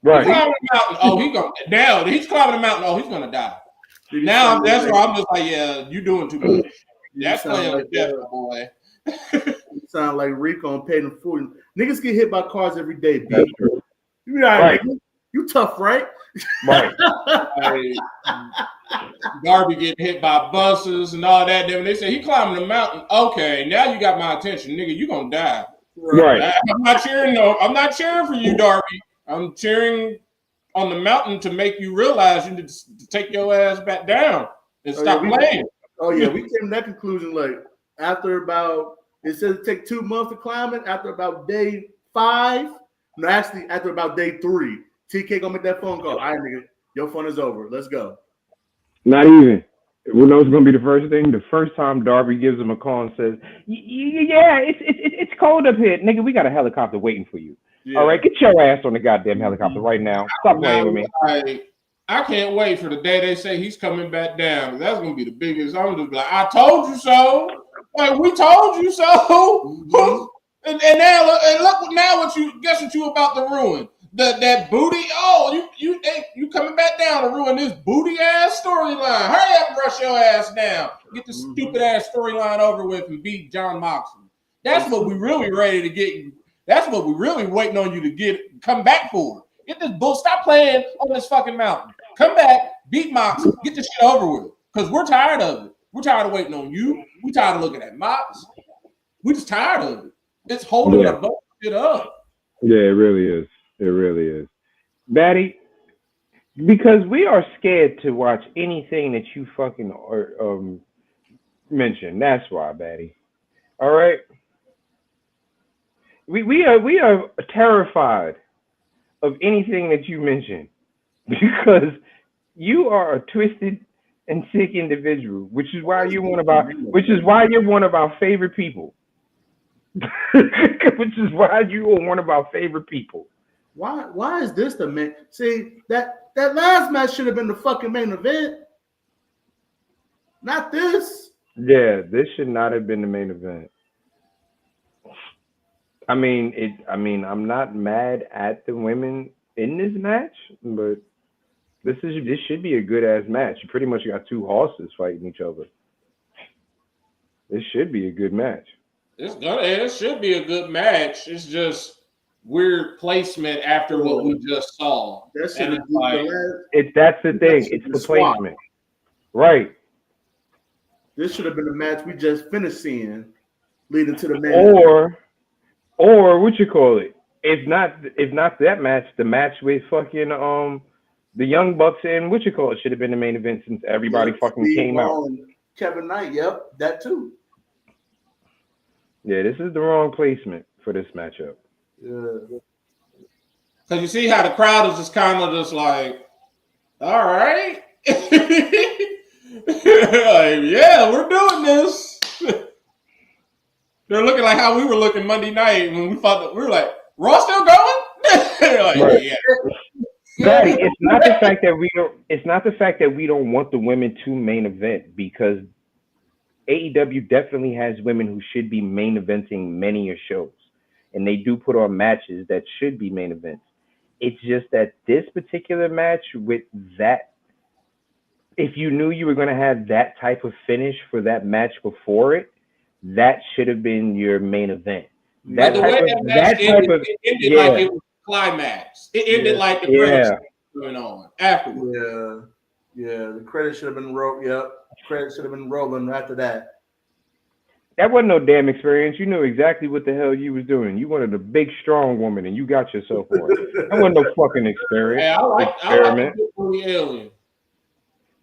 [SPEAKER 1] Right.
[SPEAKER 3] He's climbing the mountain. He's climbing the mountain. Oh, he's gonna die. Now that's where I'm just like, yeah, you doing too much. That's playing with death, boy.
[SPEAKER 2] You sound like Rico and Peyton Food. Niggas get hit by cars every day, B.
[SPEAKER 1] That's true.
[SPEAKER 2] You be all right, nigga. You tough, right?
[SPEAKER 1] Right.
[SPEAKER 3] Darby getting hit by buses and all that. Then they say he climbing the mountain. Okay, now you got my attention, nigga. You gonna die.
[SPEAKER 1] Right.
[SPEAKER 3] I'm not cheering. No, I'm not cheering for you, Darby. I'm cheering on the mountain to make you realize you need to take your ass back down and stop playing.
[SPEAKER 2] We came to that conclusion like after about, it says it take 2 months to climb it. After about day 5, no, actually after about day 3, TK gonna make that phone call. All right, nigga, your fun is over. Let's go.
[SPEAKER 1] Not even. You know what's gonna be the first thing? The first time Darby gives him a call and says, "Yeah, it's cold up here, nigga. We got a helicopter waiting for you. Yeah. All right, get your ass on the goddamn helicopter right now. Stop playing with me."
[SPEAKER 3] I can't wait for the day they say he's coming back down. That's gonna be the biggest. I'm just like, I told you so. Like, we told you so. and now look now what you about to ruin. That booty. Oh, you coming back down to ruin this booty ass storyline. Hurry up and rush your ass down. Get this stupid ass storyline over with and beat John Moxley. That's what we really ready to get. That's what we really waiting on you to come back for. Get this bull. Stop playing on this fucking mountain. Come back, beat Mox, get this shit over with. Because we're tired of it. We're tired of waiting on you. We're tired of looking at Mox. We're just tired of it. It's holding the bullshit up.
[SPEAKER 1] Yeah, it really is. It really is. Batty, because we are scared to watch anything that you fucking mention. That's why, Batty. All right? We are terrified of anything that you mention because you are a twisted and sick individual, which is why you're one of our favorite people. Which is why you are one of our favorite people.
[SPEAKER 2] Why is this the main? See, that last match should have been the fucking main event. Not this.
[SPEAKER 1] Yeah, this should not have been the main event. I mean, I'm not mad at the women in this match, but this should be a good ass match. You pretty much got two horses fighting each other. This should be a good match.
[SPEAKER 3] It should be a good match. It's just weird placement after what we just saw.
[SPEAKER 2] That's
[SPEAKER 1] the thing. It's the placement, right?
[SPEAKER 2] This should have been the match we just finished seeing, leading to the main.
[SPEAKER 1] Or what you call it? If not that match, the match with fucking the Young Bucks and what you call it should have been the main event since everybody fucking came out.
[SPEAKER 2] Kevin Knight, yep, that too.
[SPEAKER 1] Yeah, this is the wrong placement for this matchup.
[SPEAKER 2] Yeah.
[SPEAKER 3] Because you see how the crowd is just kind of just like, all right. Like, yeah, we're doing this. They're looking like how we were looking Monday night when we thought that we were like, Raw still going? Like,
[SPEAKER 1] right.
[SPEAKER 3] Yeah.
[SPEAKER 1] Daddy, it's not the fact that we don't want the women to main event, because AEW definitely has women who should be main eventing many shows, and they do put on matches that should be main events. It's just that this particular match with that, if you knew you were going to have that type of finish for that match before it, that should have been your main event.
[SPEAKER 3] That the way that match ended like it was a climax. It ended like the credits going on afterwards.
[SPEAKER 2] Yeah. The credit should have been rolled. Yep, credit should have been rolling after that.
[SPEAKER 1] That wasn't no damn experience. You knew exactly what the hell you was doing. You wanted a big, strong woman, and you got yourself one. That wasn't no fucking experience.
[SPEAKER 3] Yeah, I like the alien.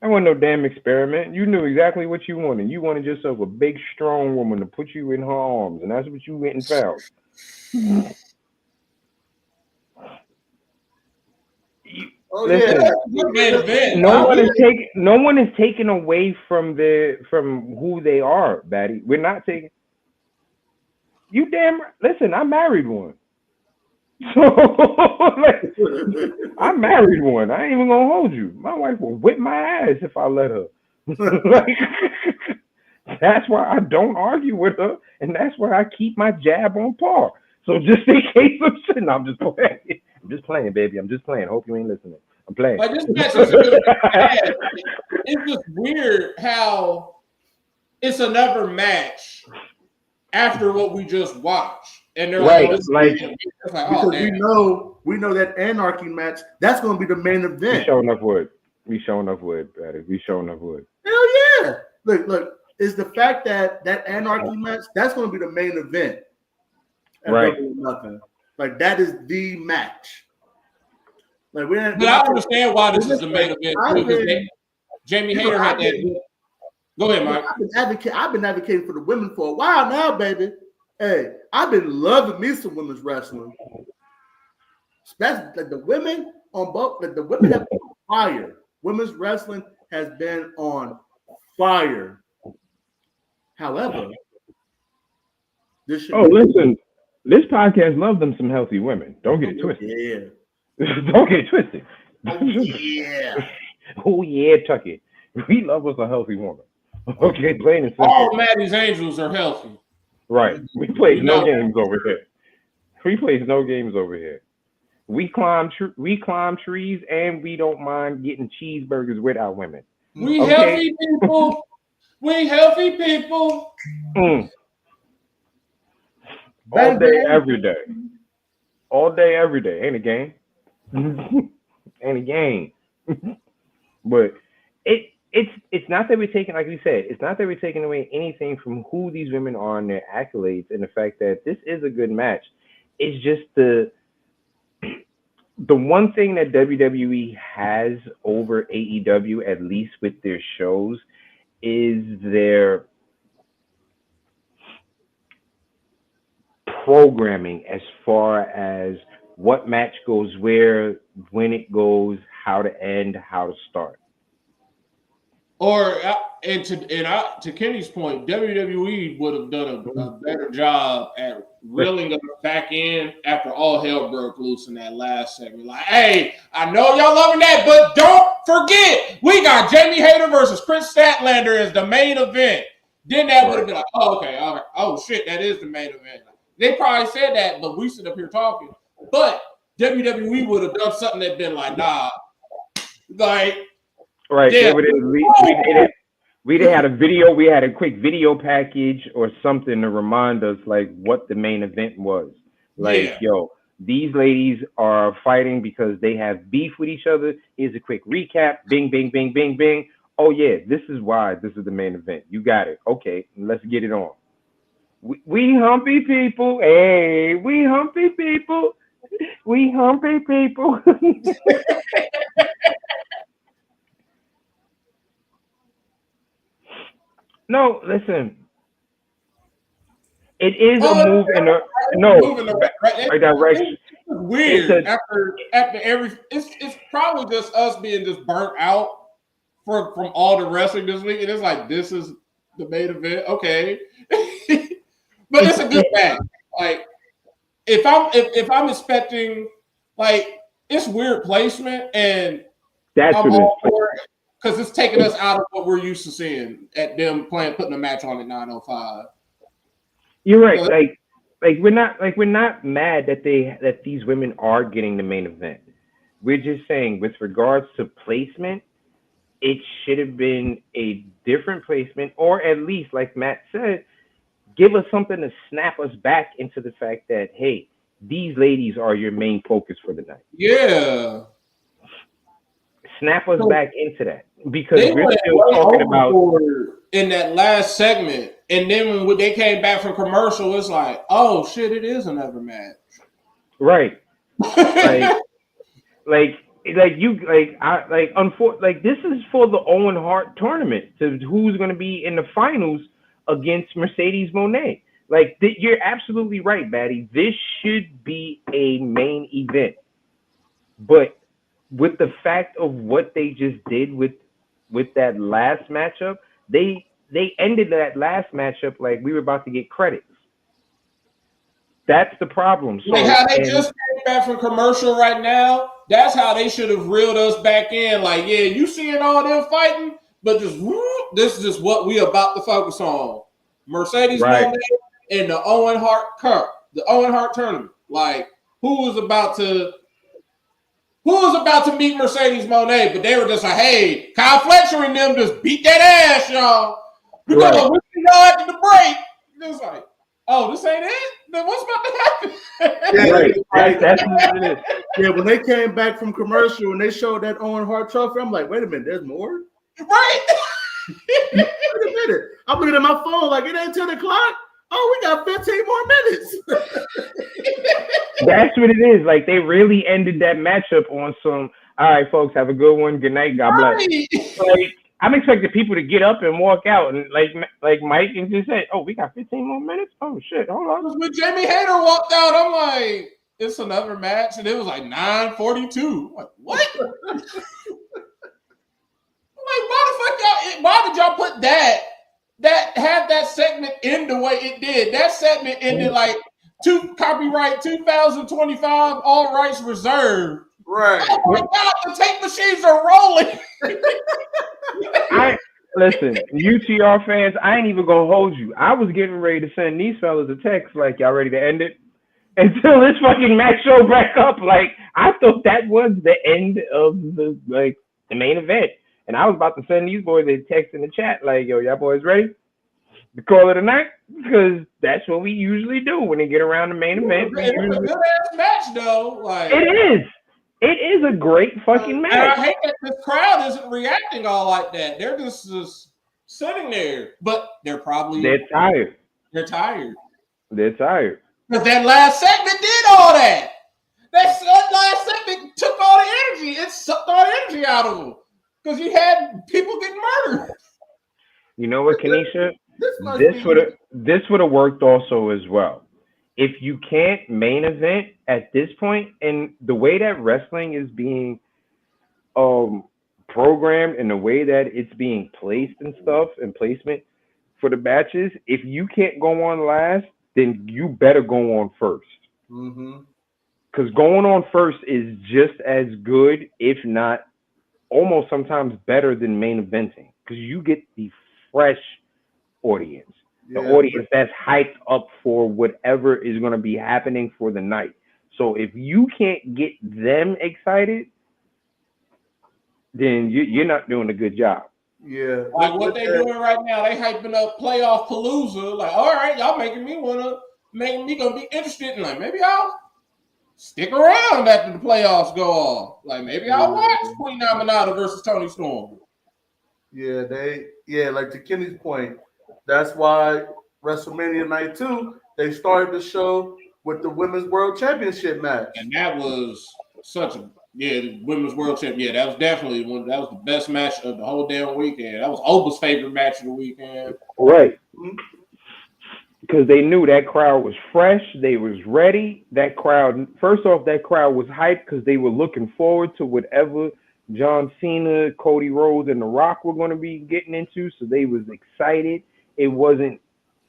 [SPEAKER 1] That wasn't no damn experiment. You knew exactly what you wanted. You wanted yourself a big, strong woman to put you in her arms, and that's what you went and found. Listen, no one is taking away from who they are, Batty. We're not taking. You damn. Listen, I married one. So I married one. I ain't even gonna hold you. My wife will whip my ass if I let her. That's why I don't argue with her, and that's why I keep my jab on par. So just in case I'm sitting, I'm just playing. I'm just playing, baby. I'm just playing. Hope you ain't listening. I'm playing.
[SPEAKER 3] Like, this match is really bad. It's just weird how it's another match after what we just watched. And they're
[SPEAKER 1] because
[SPEAKER 2] we know that Anarchy match, that's going to be the main event.
[SPEAKER 1] We showing enough wood. We showing enough wood.
[SPEAKER 2] Hell yeah. Look, is the fact that Anarchy match, that's going to be the main event.
[SPEAKER 1] Right.
[SPEAKER 2] Nothing. Like, that is the match. Like,
[SPEAKER 3] but I understand why this is the main event. Jamie Hayter had that. Go ahead, Mike.
[SPEAKER 2] I've been advocating for the women for a while now, baby. Hey, I've been loving me some women's wrestling. Especially like the women on both, like the women have been on fire. Women's wrestling has been on fire. However,
[SPEAKER 1] listen, this podcast loves them some healthy women. Don't get it twisted.
[SPEAKER 2] Yeah.
[SPEAKER 1] Don't get it twisted.
[SPEAKER 2] Yeah.
[SPEAKER 1] Oh yeah, Tucky. We love us a healthy woman. Okay, plain and simple.
[SPEAKER 3] All Maddie's Angels are healthy.
[SPEAKER 1] Right. We play no games over here. We climb trees, and we don't mind getting cheeseburgers with our women.
[SPEAKER 3] We healthy people. We healthy people.
[SPEAKER 1] All day, every day. All day, every day. Ain't a game. Ain't a game. But it's not that we're taking, like we said, it's not that we're taking away anything from who these women are and their accolades and the fact that this is a good match. It's just the one thing that WWE has over AEW, at least with their shows, is their programming as far as what match goes where, when it goes, how to end, how to start.
[SPEAKER 3] Or to Kenny's point, WWE would have done a better job at reeling us back in after all hell broke loose in that last segment. Like, hey, I know y'all loving that, but don't forget, we got Jamie Hayter versus Kris Statlander as the main event. Then that would have been like, oh, okay, all right. Oh shit, that is the main event. They probably said that, but we sit up here talking. But WWE would have done something that been like, nah, like,
[SPEAKER 1] right.
[SPEAKER 3] yeah.
[SPEAKER 1] We'd had a video. We had a quick video package or something to remind us like what the main event was. Like, yo, these ladies are fighting because they have beef with each other. Here's a quick recap. Bing, bing, bing, bing, bing. Oh yeah, this is why this is the main event. You got it. Okay, let's get it on. We humpy people. Hey, we humpy people. We humpy people. No, listen. It is a move in the right direction.
[SPEAKER 3] It's weird after every. It's probably just us being just burnt out from all the wrestling this week, and it's like this is the main event. Okay, but it's a good match. Like if I'm expecting like it's weird placement, and
[SPEAKER 1] that's
[SPEAKER 3] I'm
[SPEAKER 1] what
[SPEAKER 3] all for it because it's taking us out of what we're used to seeing at them putting a match on at 9:05.
[SPEAKER 1] You're right. Like we're not mad that these women are getting the main event. We're just saying with regards to placement, it should have been a different placement, or at least, like Matt said, give us something to snap us back into the fact that, hey, these ladies are your main focus for the night.
[SPEAKER 3] Yeah.
[SPEAKER 1] Snap us back into that. Because we're still talking about
[SPEAKER 3] in that last segment. And then when they came back from commercial, it's like, oh shit, it is another match.
[SPEAKER 1] Right. Like this is for the Owen Hart tournament to who's going to be in the finals against Mercedes Moné. Like you're absolutely right, Batty. This should be a main event, but with the fact of what they just did with that last matchup, they ended that last matchup like we were about to get credits. That's the problem. So,
[SPEAKER 3] like how they just came back from commercial right now, that's how they should have reeled us back in. Like, yeah, you seeing all them fighting, but this is just what we about to focus on. Mercedes Moné and the Owen Hart Cup, the Owen Hart tournament. Like, who was about to meet Mercedes Moné, but they were just like, hey, Kyle Fletcher and them just beat that ass, y'all. We're gonna win y'all after the break. It was like, oh, this ain't it? Then what's about to happen?
[SPEAKER 1] That's what it is.
[SPEAKER 2] Yeah, when they came back from commercial and they showed that Owen Hart trophy, I'm like, wait a minute, there's more?
[SPEAKER 3] Right.
[SPEAKER 2] Wait a minute. I'm looking at my phone like it ain't 10 o'clock. Oh, we got 15 more minutes.
[SPEAKER 1] That's what it is. Like they really ended that matchup on some. All right, folks, have a good one. Good night. God bless. Like I'm expecting people to get up and walk out, and like Mike and just say, "Oh, we got 15 more minutes. Oh shit, hold on."
[SPEAKER 3] When Jamie Hayter walked out, I'm like, "It's another match," and it was like 9:42. Like what? I'm like, why did y'all put that had that segment end the way it did? That segment ended like copyright 2025, all rights reserved.
[SPEAKER 2] Right.
[SPEAKER 3] Oh my God, the tape machines are rolling.
[SPEAKER 1] Listen, UTR fans, I ain't even gonna hold you. I was getting ready to send these fellas a text like, y'all ready to end it? Until this fucking match showed back up. Like, I thought that was the end of the main event. And I was about to send these boys a text in the chat like, yo, y'all boys ready to call it a night? Because that's what we usually do when they get around the main event.
[SPEAKER 3] It's a good ass match though. Like
[SPEAKER 1] it is a great fucking match.
[SPEAKER 3] And I hate that the crowd isn't reacting all like that. They're just sitting there. But they're tired. They're tired. Because that last segment did all that. That last segment took all the energy. It sucked all the energy out of them. Because you had people getting murdered.
[SPEAKER 1] You know what, Kanisha? This would have worked also as well. If you can't main event at this point, and the way that wrestling is being programmed and the way that it's being placed and stuff and placement for the matches, if you can't go on last, then you better go on first. Because going on first is just as good, if not almost sometimes better than main eventing, because you get the fresh audience. The audience that's hyped up for whatever is going to be happening for the night. So if you can't get them excited, then you're not doing a good job.
[SPEAKER 2] Yeah.
[SPEAKER 3] Like what they doing right now, they hyping up playoff palooza. Like, all right, y'all making me gonna be interested in, like, maybe I'll stick around after the playoffs go off. Like, maybe I'll watch Queen Aminata versus Tony Storm.
[SPEAKER 2] Yeah, like to Kenny's point, that's why WrestleMania Night 2, they started the show with the Women's World Championship match.
[SPEAKER 3] And that was the Women's World Champ. Yeah, that was definitely that was the best match of the whole damn weekend. That was Oprah's favorite match of the weekend.
[SPEAKER 1] Right. Because they knew that crowd was fresh. They was ready. That crowd, first off, that crowd was hyped because they were looking forward to whatever John Cena, Cody Rhodes, and The Rock were going to be getting into. So they was excited. It wasn't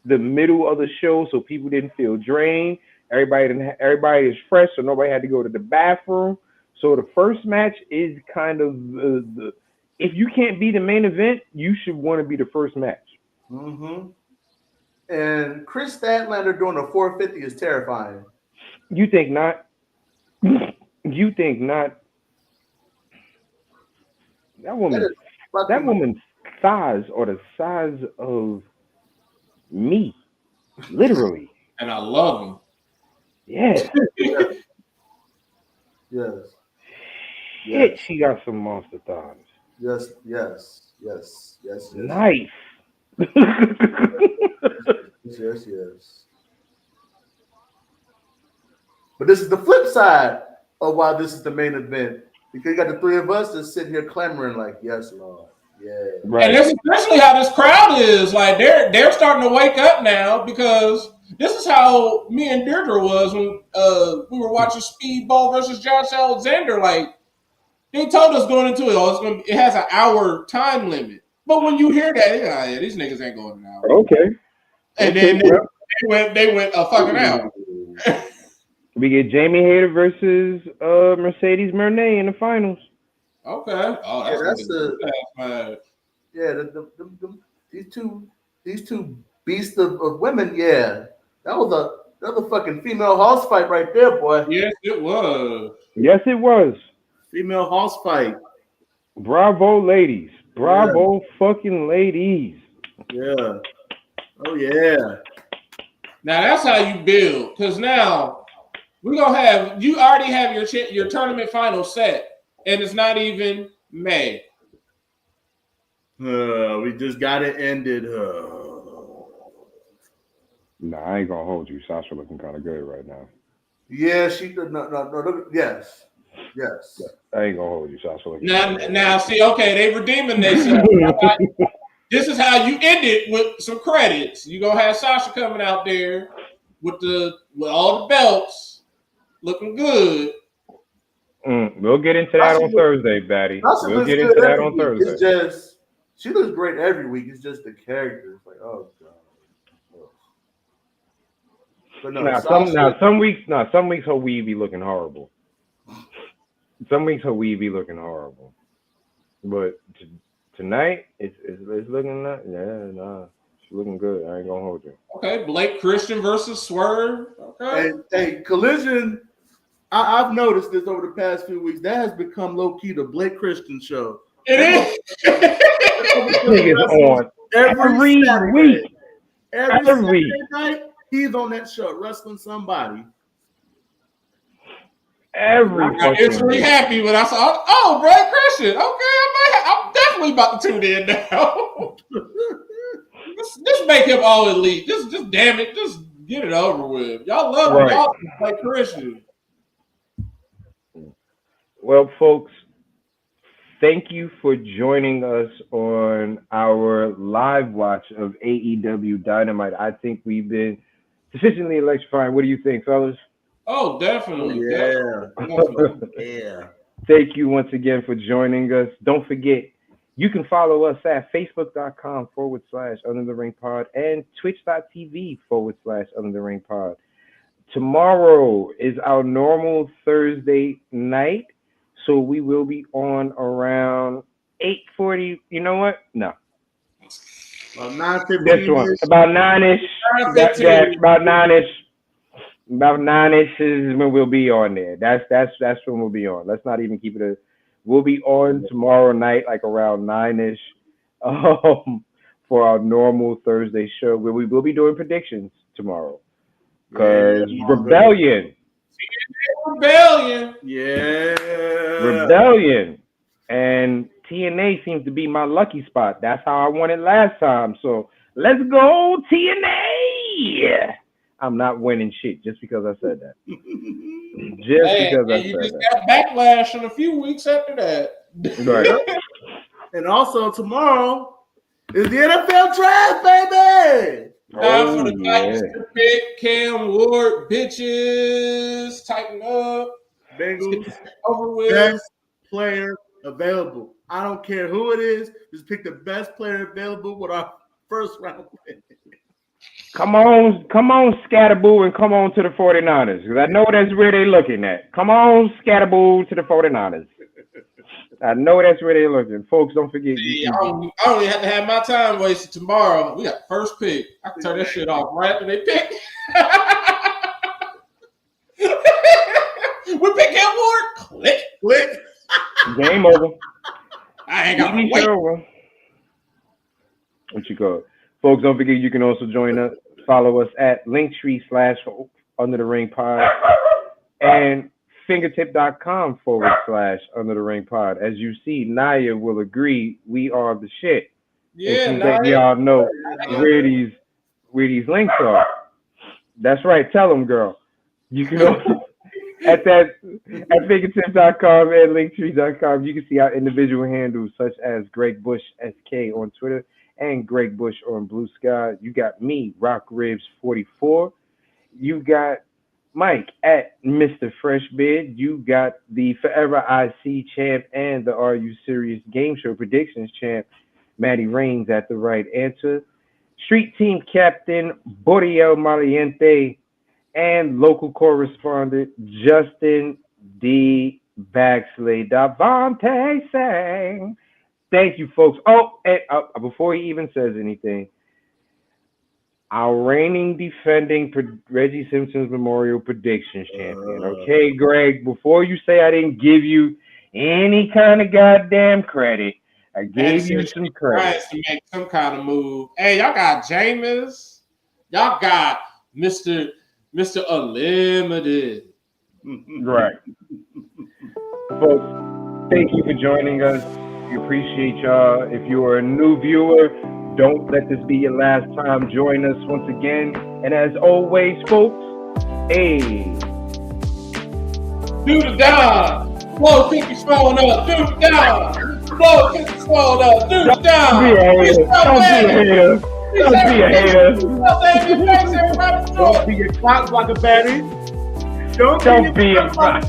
[SPEAKER 1] the middle of the show, so people didn't feel drained. Everybody is fresh, so nobody had to go to the bathroom. So the first match is kind of the if you can't be the main event, you should want to be the first match.
[SPEAKER 2] Mm-hmm. And Kris Statlander doing a 450 is terrifying.
[SPEAKER 1] You think not? You think not? That woman's thighs are the size of me, literally.
[SPEAKER 3] And I love them.
[SPEAKER 1] Yeah.
[SPEAKER 2] Yes.
[SPEAKER 1] Shit, she got some monster thighs.
[SPEAKER 2] Yes.
[SPEAKER 1] Nice.
[SPEAKER 2] Yes. But this is the flip side of why this is the main event. Because you got the three of us that sit here clamoring like, yes, Lord. Yeah.
[SPEAKER 1] Right.
[SPEAKER 3] And that's especially how this crowd is. Like they're starting to wake up now, because this is how me and Deirdre was when we were watching Speedball versus Josh Alexander. Like, they told us going into it, it has an hour time limit. But when you hear that, yeah, these niggas ain't going an hour.
[SPEAKER 1] Okay.
[SPEAKER 3] And then they went a fucking hour.
[SPEAKER 1] We get Jamie Hayter versus Mercedes Moné in the finals.
[SPEAKER 3] Okay. Oh, that's
[SPEAKER 2] these two beasts of women. Yeah, that was another fucking female house fight right there, boy.
[SPEAKER 3] Yes, it was.
[SPEAKER 1] Yes, it was.
[SPEAKER 2] Female house fight.
[SPEAKER 1] Bravo, ladies. Bravo, fucking ladies.
[SPEAKER 2] Yeah. Oh yeah.
[SPEAKER 3] Now that's how you build, because now we're gonna you already have your tournament final set, and it's not even May.
[SPEAKER 2] We just got it ended.
[SPEAKER 1] Nah, I ain't gonna hold you. Sasha looking kind of good right now.
[SPEAKER 2] Yeah, she no. Yes.
[SPEAKER 1] I ain't gonna hold you. Sasha looking
[SPEAKER 3] Now, see, okay, they redeeming themselves. This is how you end it with some credits. You gonna have Sasha coming out there with all the belts, looking good.
[SPEAKER 1] We'll get into that on Thursday, Batty. We'll get into that on Thursday.
[SPEAKER 2] It's just she looks great every week. It's just the character. It's like, oh god. But no,
[SPEAKER 1] some weeks her weave be looking horrible. Some weeks her weave be looking horrible. But tonight it's looking she's looking good. I ain't gonna hold you.
[SPEAKER 3] Okay, Blake Christian versus Swerve. Okay.
[SPEAKER 2] Hey, Collision. I've noticed this over the past few weeks. That has become low key the Blake Christian show.
[SPEAKER 3] It is.
[SPEAKER 1] Niggas on every week.
[SPEAKER 2] Every week. Night, he's on that show wrestling somebody.
[SPEAKER 3] It's really happy when I saw, Blake Christian. Okay, I'm definitely about to tune in now. Just make him all elite. Just damn it, just get it over with. Y'all love him. Y'all like Christian.
[SPEAKER 1] Well, folks, thank you for joining us on our live watch of AEW Dynamite. I think we've been sufficiently electrifying. What do you think, fellas?
[SPEAKER 3] Oh, definitely.
[SPEAKER 2] Yeah.
[SPEAKER 3] Definitely.
[SPEAKER 2] Yeah.
[SPEAKER 1] Thank you once again for joining us. Don't forget, you can follow us at facebook.com/Under the Ring Pod and twitch.tv/Under the Ring Pod. Tomorrow is our normal Thursday night, so we will be on around 8:40. You know what? No.
[SPEAKER 2] 9:15.
[SPEAKER 1] This one, about 9-ish. About 9-ish. About 9-ish is when we'll be on there. That's when we'll be on. Let's not even keep it. We'll be on tomorrow night, like around 9-ish, for our normal Thursday show. Where we will be doing predictions tomorrow. Because Rebellion. And TNA seems to be my lucky spot. That's how I won it last time. So let's go TNA. I'm not winning shit just because I said that. Because I said that. You just
[SPEAKER 3] got backlash in a few weeks after that.
[SPEAKER 1] Right.
[SPEAKER 2] And also tomorrow is the NFL draft, baby.
[SPEAKER 3] Time for the Titans to pick Cam Ward, bitches. Tighten up.
[SPEAKER 2] Bengals
[SPEAKER 3] over with.
[SPEAKER 2] Best player available. I don't care who it is. Just pick the best player available with our first round pick.
[SPEAKER 1] Come on, Scatterboo, and come on to the 49ers. Because I know that's where they're looking at. Come on, Scatterboo, to the 49ers. I know that's where they're looking. Folks, don't forget.
[SPEAKER 3] I only have to have my time wasted tomorrow. We got first pick. I can turn that shit off right after they pick. We pick Cam Ward. Click.
[SPEAKER 1] Game over.
[SPEAKER 3] I ain't got to wait.
[SPEAKER 1] Over. What you call it? Folks, don't forget you can also join us. Follow us at Linktree/Under the Ring Pod and fingertip.com/Under the Ring Pod. As you see, Naya will agree we are the shit.
[SPEAKER 3] Yeah,
[SPEAKER 1] that y'all know where these links are. That's right. Tell them, girl. You can also at fingertip.com and linktree.com. You can see our individual handles such as Greg Bush SK on Twitter and Greg Bush on Blue Sky. You got me, Rock Ribs 44. You got Mike at Mr. Freshbeard. You got the Forever IC champ and the Are You Serious Game Show predictions champ, Maddie Raines at the right answer. Street team captain, Boriel Maliente, and local correspondent, Justin D. Baxley. Davante Sang. Thank you, folks. Oh, and before he even says anything, our reigning defending Reggie Simpson's Memorial Predictions champion. Okay, Greg, before you say I didn't give you any kind of goddamn credit, I gave you some credit.
[SPEAKER 3] To make some kind of move. Hey, y'all got Jameis. Y'all got Mr. Unlimited.
[SPEAKER 1] Right. Folks, thank you for joining us. We appreciate y'all. If you are a new viewer, don't let this be your last time. Join us once again. And as always, folks, hey.
[SPEAKER 3] Do the down. Whoa, keep you swollen up. Do the down. Whoa, keep you swollen up. Do the down.
[SPEAKER 1] Don't be a hater. Don't be a hater.
[SPEAKER 2] Don't be a clock like a battery. Don't be a clock.